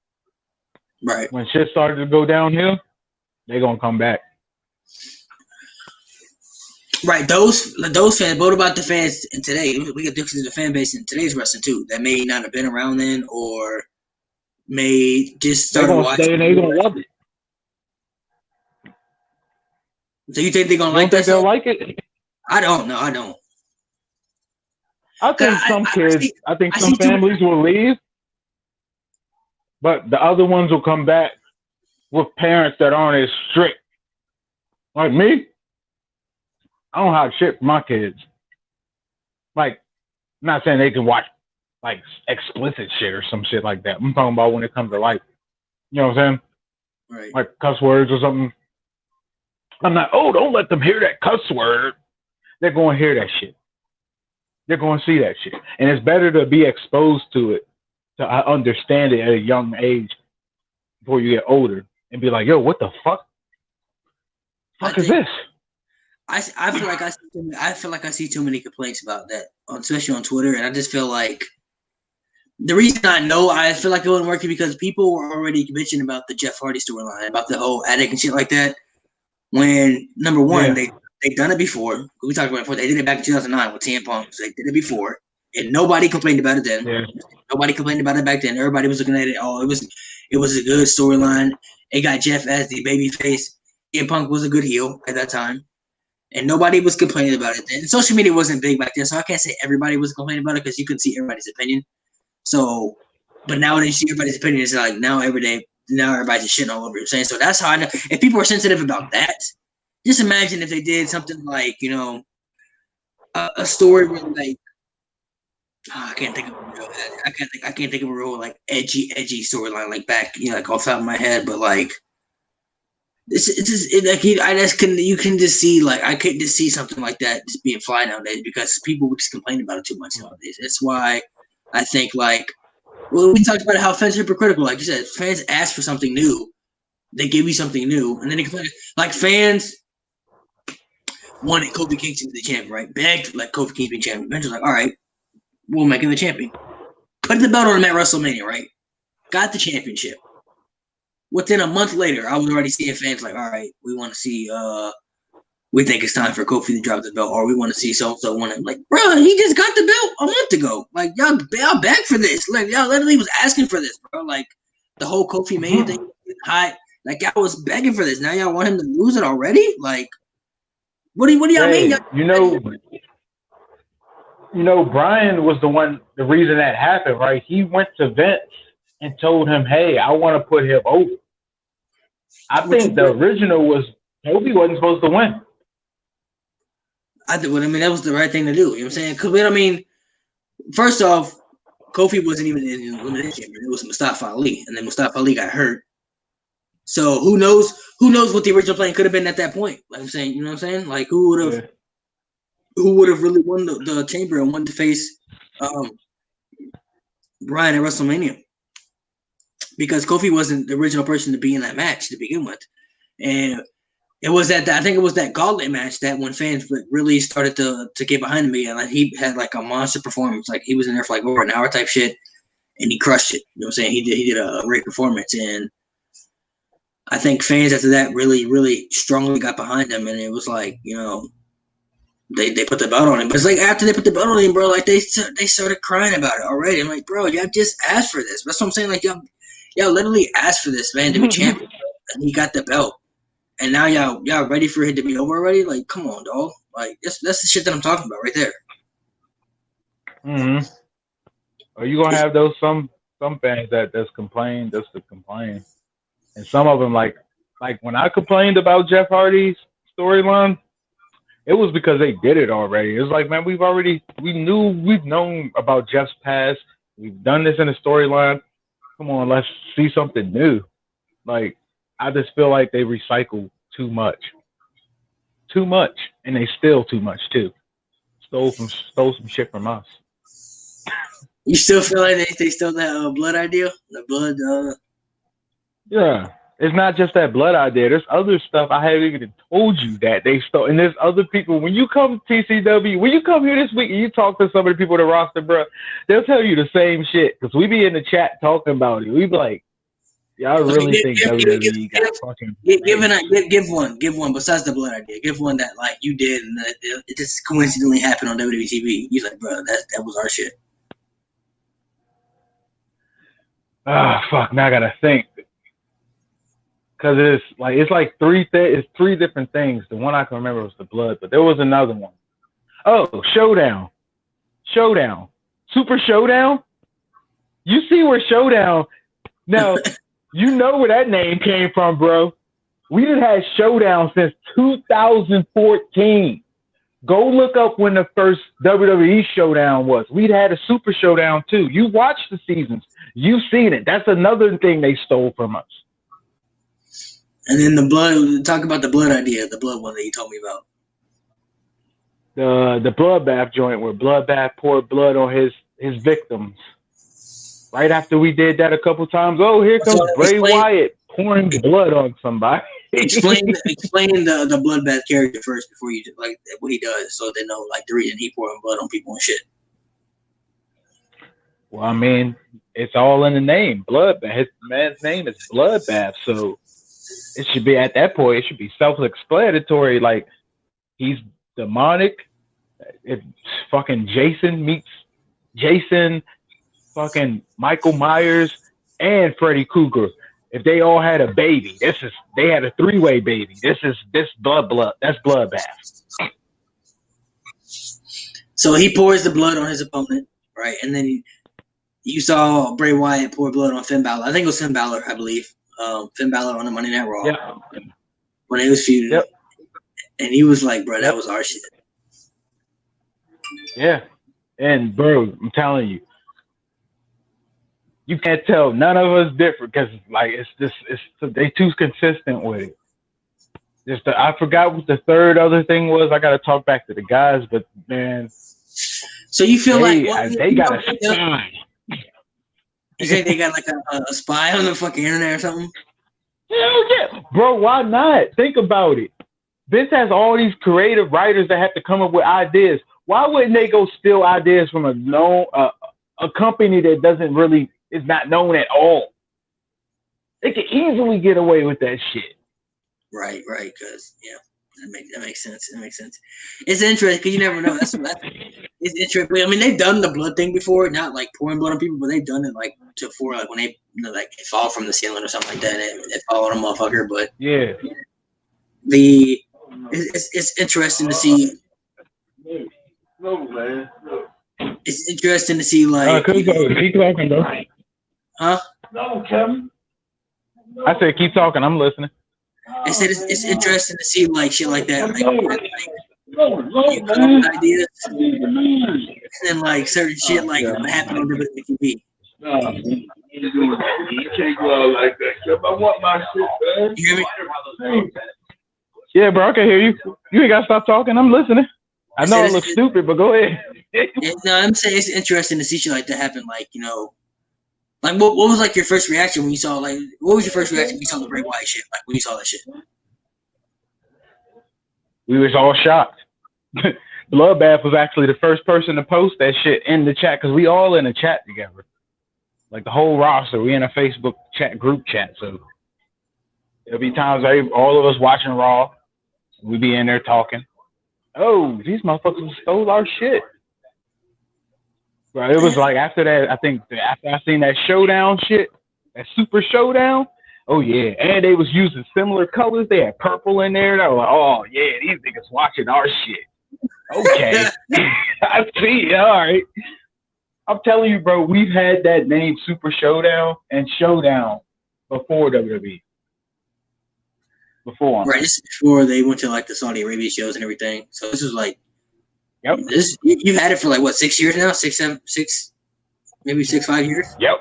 Right. When shit started to go downhill, they're gonna come back. Right. Those fans. What about the fans in today? We get different the fan base in today's wrestling too. That may not have been around then, or may just start watching. They're gonna love it. So you think they're gonna like that? They'll like it. I don't know. I don't. I think some kids. I think some families will leave, but the other ones will come back with parents that aren't as strict. Like me, I don't have shit for my kids. Like, I'm not saying they can watch like explicit shit or some shit like that. I'm talking about when it comes to like, you know what I'm saying? Right. Like cuss words or something. I'm not, don't let them hear that cuss word. They're going to hear that shit. They're going to see that shit. And it's better to be exposed to it, to understand it at a young age before you get older and be like, yo, what the fuck? Fuck is this? I feel like I see too many complaints about that, especially on Twitter, and I just feel like the reason I feel like it wouldn't work is because people were already bitching about the Jeff Hardy storyline, about the whole addict and shit like that. When number one, they've done it before. We talked about it before. They did it back in 2009 with CM Punk. So they did it before, and nobody complained about it then. Yeah. Nobody complained about it back then. Everybody was looking at it. Oh, it was a good storyline. It got Jeff as the babyface. CM Punk was a good heel at that time. And nobody was complaining about it then. Social media wasn't big back then, so I can't say everybody was complaining about it because you could see everybody's opinion. So, but nowadays, you see everybody's opinion is like now everybody's just shitting all over you. Saying so. That's how I know. If people are sensitive about that, just imagine if they did something like, you know, a story where like I can't think of a real. I can't think of a real like edgy storyline like back, you know, like off the top of my head, but like. You can just see like I couldn't just see something like that just being fly nowadays because people would just complain about it too much nowadays. That's why I think like we talked about how fans are hypocritical. Like you said, fans ask for something new, they give you something new, and then they complain. Like fans wanted Kofi Kingston to be the champion, right? Begged like Kofi Kingston to be champion. Eventually, like, all right, we'll make him the champion. Put the belt on him at WrestleMania, right? Got the championship. Within a month later, I was already seeing fans like, all right, we want to see we think it's time for Kofi to drop the belt, or we want to see so want it. Like, bro, he just got the belt a month ago. Like, y'all back for this. Like, y'all literally was asking for this, bro. Like, the whole Kofi Mania thing, hot. Like, y'all was begging for this. Now y'all want him to lose it already? Like, what do y'all mean? Brian was the reason that happened, right? He went to Vince and told him, hey, I want to put him over. I think the original was Kofi wasn't supposed to win. I mean, that was the right thing to do. You know what I'm saying? Because, I mean, first off, Kofi wasn't even in the elimination chamber. It was Mustafa Ali, and then Mustafa Ali got hurt. So who knows what the original plan could have been at that point? Like I'm saying, you know what I'm saying? Like who would have really won the chamber and won to face Bryan at WrestleMania? Because Kofi wasn't the original person to be in that match to begin with, and it was I think it was that gauntlet match that when fans really started to get behind me, and like he had like a monster performance. Like he was in there for like over an hour type shit, and he crushed it. You know what I'm saying? He did a great performance, and I think fans after that really, really strongly got behind him, and it was like, you know, they put the belt on him. But it's like after they put the belt on him, bro, like they started crying about it already. I'm like, bro, y'all just asked for this. That's what I'm saying. Like y'all literally asked for this man to be champion, and he got the belt, and now y'all ready for it to be over already? Like, come on, dog. Like that's the shit that I'm talking about right there. Mm-hmm. Are you gonna have those some fans that's complain just to complain? And some of them, like when I complained about Jeff Hardy's storyline, it was because they did it already. It was like, man, we've known about Jeff's past. We've done this in a storyline. Come on, let's see something new. Like, I just feel like they recycle too much, and they steal too much too. Stole some shit from us. You still feel like they stole that blood idea? The blood. Yeah, it's not just that blood idea. There's other stuff I haven't even told you that they stole. And there's other people. When you come to TCW, when you come here this week and you talk to some of the people in the roster, bro, they'll tell you the same shit. Because we be in the chat talking about it. We be like, y'all really think WWE got fucking... Give one besides the blood idea. Give one that like you did and that it just coincidentally happened on WWE TV. He's like, bro, that was our shit. Ah, fuck. Now I gotta think. Because it's like three different things. The one I can remember was the blood, but there was another one. Oh, Showdown. Super Showdown. You see where Showdown? Now, you know where that name came from, bro. We done had Showdown since 2014. Go look up when the first WWE Showdown was. We'd had a Super Showdown too. You watched the seasons. You've seen it. That's another thing they stole from us. And then the blood, talk about the blood idea, the blood one that you told me about. The bloodbath joint where Bloodbath poured blood on his victims. Right after we did that a couple times, oh, here comes Bray Wyatt pouring blood on somebody. explain the bloodbath character first before you like what he does, so they know like the reason he pouring blood on people and shit. Well, I mean, it's all in the name, Bloodbath. His man's name is Bloodbath, so it should be at that point. It should be self-explanatory. Like he's demonic. If fucking Jason meets Jason, fucking Michael Myers and Freddy Krueger. If they all had a baby, they had a three-way baby. This blood. That's Bloodbath. So he pours the blood on his opponent, right? And then you saw Bray Wyatt pour blood on Finn Balor. I think it was Finn Balor, I believe. Finn Balor on the Monday Night Raw. Yeah. When it was feuded. Yep. And he was like, bro, that was our shit. Yeah. And, bro, I'm telling you, you can't tell none of us different because, like, they too consistent with it. I forgot what the third other thing was. I got to talk back to the guys, but, man. So you feel they got a spy. You think they got like a spy on the fucking internet or something? Hell yeah. Bro, why not? Think about it. Vince has all these creative writers that have to come up with ideas. Why wouldn't they go steal ideas from a company that doesn't really is not known at all? They could easily get away with that shit. Right. Because that makes sense. That makes sense. It's interesting because you never know. That's it's interesting. I mean, they've done the blood thing before, not like pouring blood on people, but they've done it like when they like fall from the ceiling or something like that. It fall on a motherfucker. But yeah, it's interesting to see. No, man. No. It's interesting to see like. keep talking, bro. Huh? No, Kevin. I said keep talking. I'm listening. I said it's interesting to see like shit like that. Like, you come up man. with ideas, and then like certain shit like happen on WWE. No, you doing that. You can't go out like that, Kevin. I want my shit, man. You hear me? Yeah, bro, I can hear you. You ain't gotta stop talking. I'm listening. I know I look stupid, but go ahead. No, I'm saying it's interesting to see shit like that happen. Like like what was like your first reaction when you saw what was your first reaction when you saw the Bray Wyatt shit? Like when you saw that shit? We was all shocked. Bloodbath was actually the first person to post that shit in the chat because we all in a chat together. Like the whole roster, we in a Facebook group chat. So there'll be times all of us watching Raw. We be in there talking. Oh, these motherfuckers stole our shit. Bro, it was like after that, I think after I seen that showdown shit, that super showdown, oh yeah. And they was using similar colors. They had purple in there. And I was like, oh yeah, these niggas watching our shit. Okay. I see. All right. I'm telling you, bro, we've had that name Super Showdown and Showdown before WWE. Before. Right, this is before they went to like the Saudi Arabia shows and everything. So this was like, you've had it for like what, 6 years now? 5 years? Yep.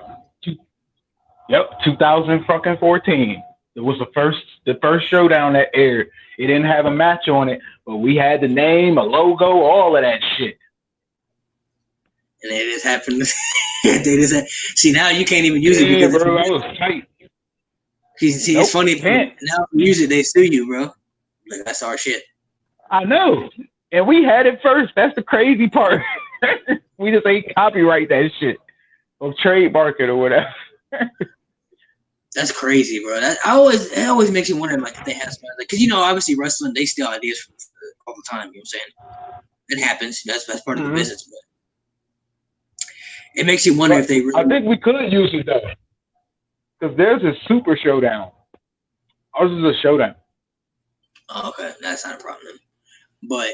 2014. It was the first showdown that aired. It didn't have a match on it, but we had the name, a logo, all of that shit. And it just happened. See, now you can't even use it because bro, I was tight. See, it's funny. Now if you use it, they sue you, bro. Like that's our shit. I know, and we had it first. That's the crazy part. We just ain't copyright that shit or trademark it or whatever. That's crazy, bro. It always makes you wonder, like, if they have something like, because obviously wrestling, they steal ideas from all the time. You know what I'm saying? It happens. That's part of the business, but it makes you wonder if they really. I think we could use it though, because there's a Super Showdown. Ours is a showdown. Oh, okay, that's not a problem. But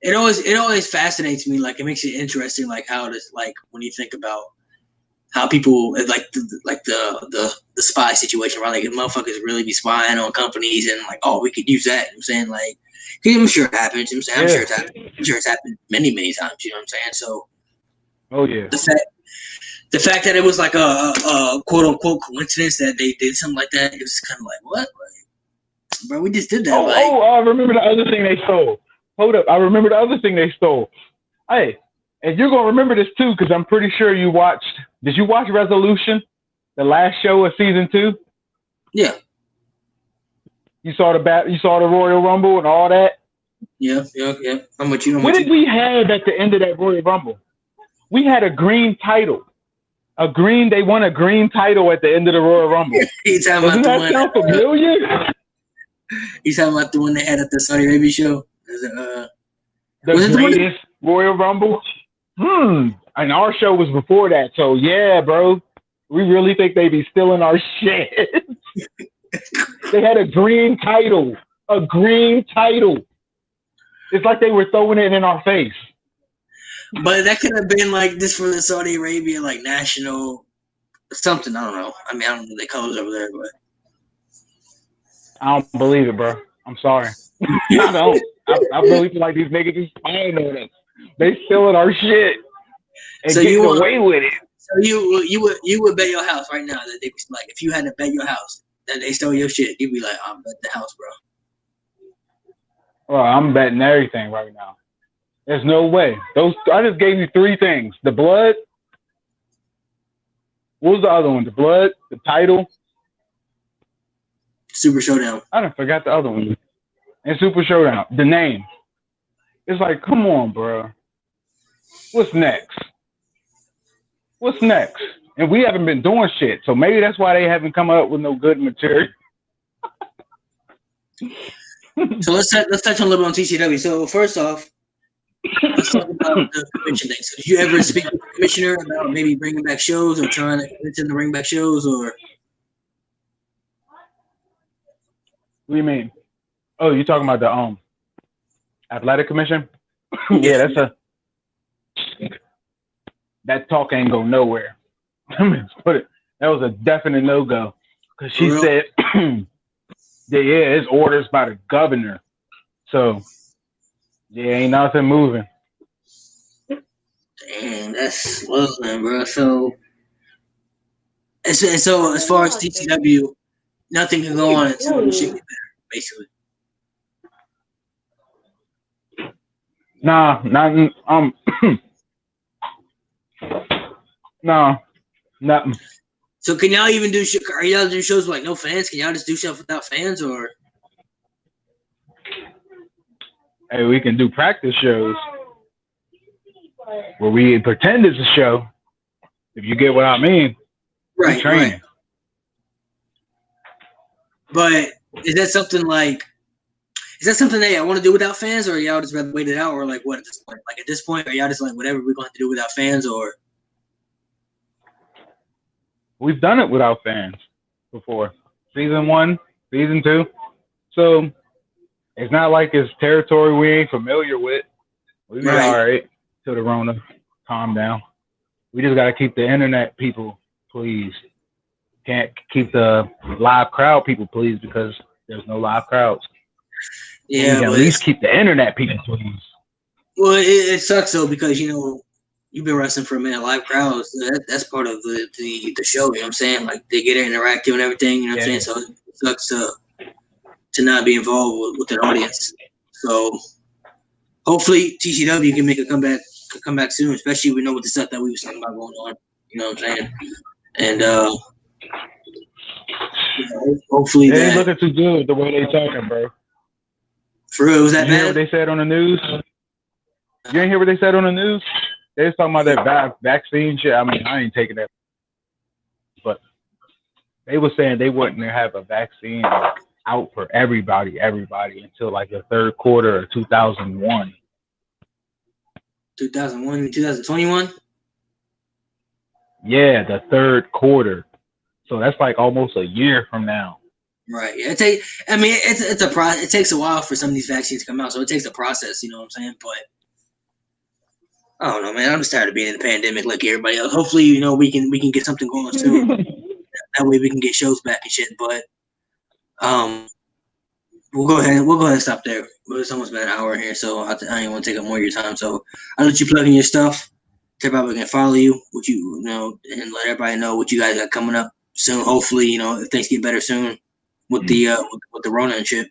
it always fascinates me. Like it makes it interesting, like how it is, like when you think about how people like the spy situation, right? Like motherfuckers really be spying on companies and like, oh, we could use that. I'm saying like, I'm sure it happens. I'm sure it's happened. I'm sure it's happened many times. You know what I'm saying? So. Oh yeah. The fact that it was like a quote unquote coincidence that they did something like that, it was kind of like what, like, bro? We just did that. I remember the other thing they stole. Hold up, I remember the other thing they stole. Hey, and you're gonna remember this too, because I'm pretty sure you watched. Did you watch Resolution, the last show of season 2? Yeah. You saw the Royal Rumble and all that. Yeah. I'm with you. What did we have at the end of that Royal Rumble? We had a green title. They won a green title at the end of the Royal Rumble. Doesn't that sound familiar? You talking about the one they had at the Saudi Arabia show? The greatest Royal Rumble? And our show was before that, so yeah, bro. We really think they be stealing our shit. They had a green title. It's like they were throwing it in our face. But that could have been like this for the Saudi Arabia, like national something. I don't know. I mean, I don't know the colors over there, but I don't believe it, bro. I'm sorry. I don't. I really feel like these niggas is spying on us. They stealing our shit and getting away with it. So you would bet your house right now that they was like, if you had to bet your house that they stole your shit, you'd be like, I'm betting the house, bro. Well, I'm betting everything right now. There's no way. I just gave you 3 things. The blood. What was the other one? The blood, the title. Super Showdown. I forgot the other one. and Super Showdown. The name. It's like, come on, bro. What's next? What's next? And we haven't been doing shit, so maybe that's why they haven't come up with no good material. So let's touch on a little bit on TCW. So first off, let's talk about the convention thing. So did you ever speak with the commissioner about maybe bringing back shows or trying to convince him to bring back shows or? What do you mean? Oh, you talking about the athletic commission? Yeah, that talk ain't go nowhere. That was a definite no go because she said, it's orders by the governor. So ain't nothing moving. Damn, that's swelling, bro. So as far as TCW, nothing can go on until the shit get better, basically. Nah, nothing. No, nothing. So can y'all even do? Are y'all do shows with like no fans? Can y'all just do stuff without fans, or? Hey, we can do practice shows where we pretend it's a show. If you get what I mean, right? Training. Right. But is that something that y'all want to do without fans, or y'all just rather wait it out, or like what at this point? Like at this point, are y'all just like whatever we're going to do without fans, or? We've done it without fans before. Season 1, season 2. So it's not like it's territory we ain't familiar with. We be all right till the Rona calm down. We just got to keep the internet people pleased. Can't keep the live crowd people pleased because there's no live crowds. Yeah, but at least keep the internet people pleased. Well, it sucks though because you've been wrestling for a minute. Live crowds, that's part of the show. You know what I'm saying? Like they get interactive and everything. You know what I'm saying? So it sucks to not be involved with an audience. So hopefully TCW can make a comeback soon, especially we know with the stuff that we was talking about going on. You know what I'm saying? And hopefully they ain't looking too good the way they talking, bro. For real, was that bad? You hear what they said on the news? You ain't hear what they said on the news? They was talking about that vaccine shit. I mean, I ain't taking that, but they were saying they wouldn't have a vaccine out for everybody until like the third quarter of 2001. 2001, 2021? Yeah, the third quarter. So that's like almost a year from now. Right. Yeah. It's a process. It takes a while for some of these vaccines to come out, so it takes a process. You know what I'm saying? But I don't know, man. I'm just tired of being in the pandemic like everybody else. Hopefully, we can get something going soon. That way we can get shows back and shit. But we'll go ahead and stop there. It's almost been an hour in here, so I didn't want to take up more of your time. So I'll let you plug in your stuff. Everybody can follow you, and let everybody know what you guys got coming up soon. Hopefully, if things get better soon with the Rona and shit.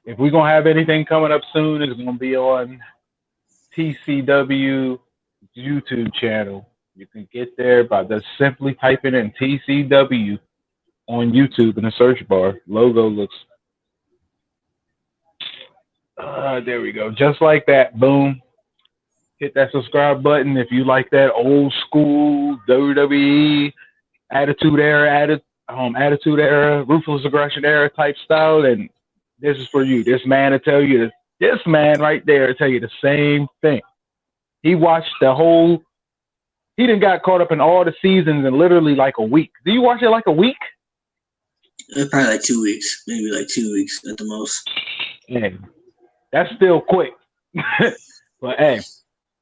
If we're gonna have anything coming up soon, it's gonna be on TCW YouTube channel. You can get there by just simply typing in TCW on YouTube in the search bar. Logo looks there we go. Just like that. Boom. Hit that subscribe button if you like that old school WWE attitude era, ruthless aggression era type style, and this is for you. This man will tell you this man right there will tell you the same thing. He watched he done got caught up in all the seasons in literally like a week. Do you watch it like a week? Probably like 2 weeks, maybe like 2 weeks at the most. Yeah, that's still quick. But hey,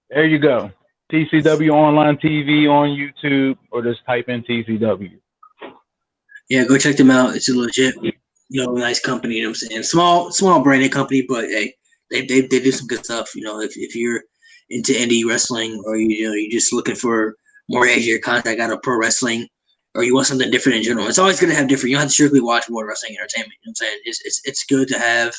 there you go. TCW Online TV on YouTube, or just type in TCW. Yeah, go check them out. It's a legit, nice company. You know what I'm saying? Small branded company, but hey, they do some good stuff. If you're into indie wrestling, or you're just looking for more edgier content out of pro wrestling, or you want something different in general, it's always going to have different. You don't have to strictly watch more wrestling entertainment. You know what I'm saying? It's good to have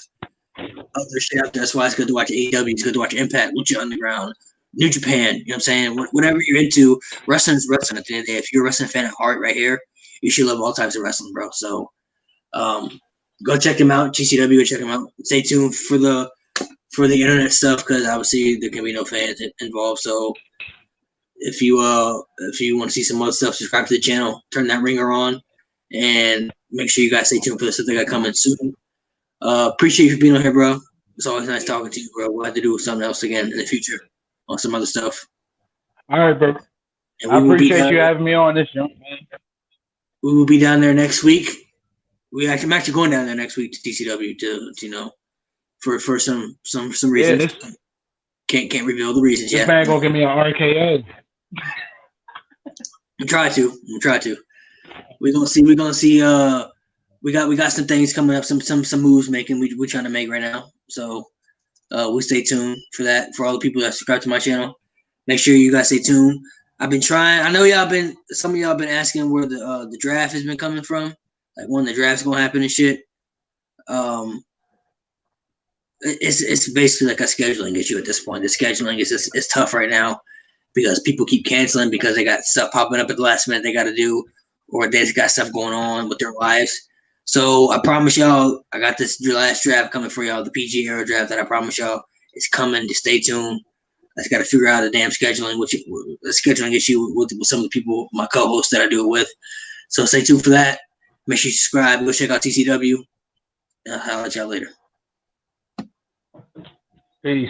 other shit out there. That's why it's good to watch AEW. It's good to watch Impact, Lucha Underground, New Japan. You know what I'm saying? Whatever you're into, wrestling is wrestling. At the end of the day, if you're a wrestling fan at heart, right here, you should love all types of wrestling, bro. So, Go check them out. GCW, go check them out. Stay tuned for the internet stuff because obviously there can be no fans involved. So if you want to see some other stuff, subscribe to the channel, turn that ringer on, and make sure you guys stay tuned for the stuff that got coming soon. Appreciate you for being on here, bro. It's always nice talking to you, bro. We'll have to do something else again in the future on some other stuff. All right, bro. I appreciate you having me on this, young man. We will be down there next week. I'm actually going down there next week to DCW to for some reasons. Yeah, can't reveal the reasons yet. This man gonna give me an RKO. I'm trying to. We're gonna see. We got some things coming up. Some moves making. We're trying to make right now. So we stay tuned for that. For all the people that subscribe to my channel, make sure you guys stay tuned. I've been trying. I know some of y'all been asking where the draft has been coming from, like when the draft's gonna happen and shit. It's basically like a scheduling issue at this point. The scheduling is tough right now because people keep canceling because they got stuff popping up at the last minute they got to do, or they've got stuff going on with their lives. So I promise y'all, I got this last draft coming for y'all, the PG era draft that I promise y'all is coming. Just stay tuned. I just got to figure out the damn scheduling, the scheduling issue with some of the people, my co-hosts that I do it with. So stay tuned for that. Make sure you subscribe. Go check out TCW. I'll holler at y'all later. Peace.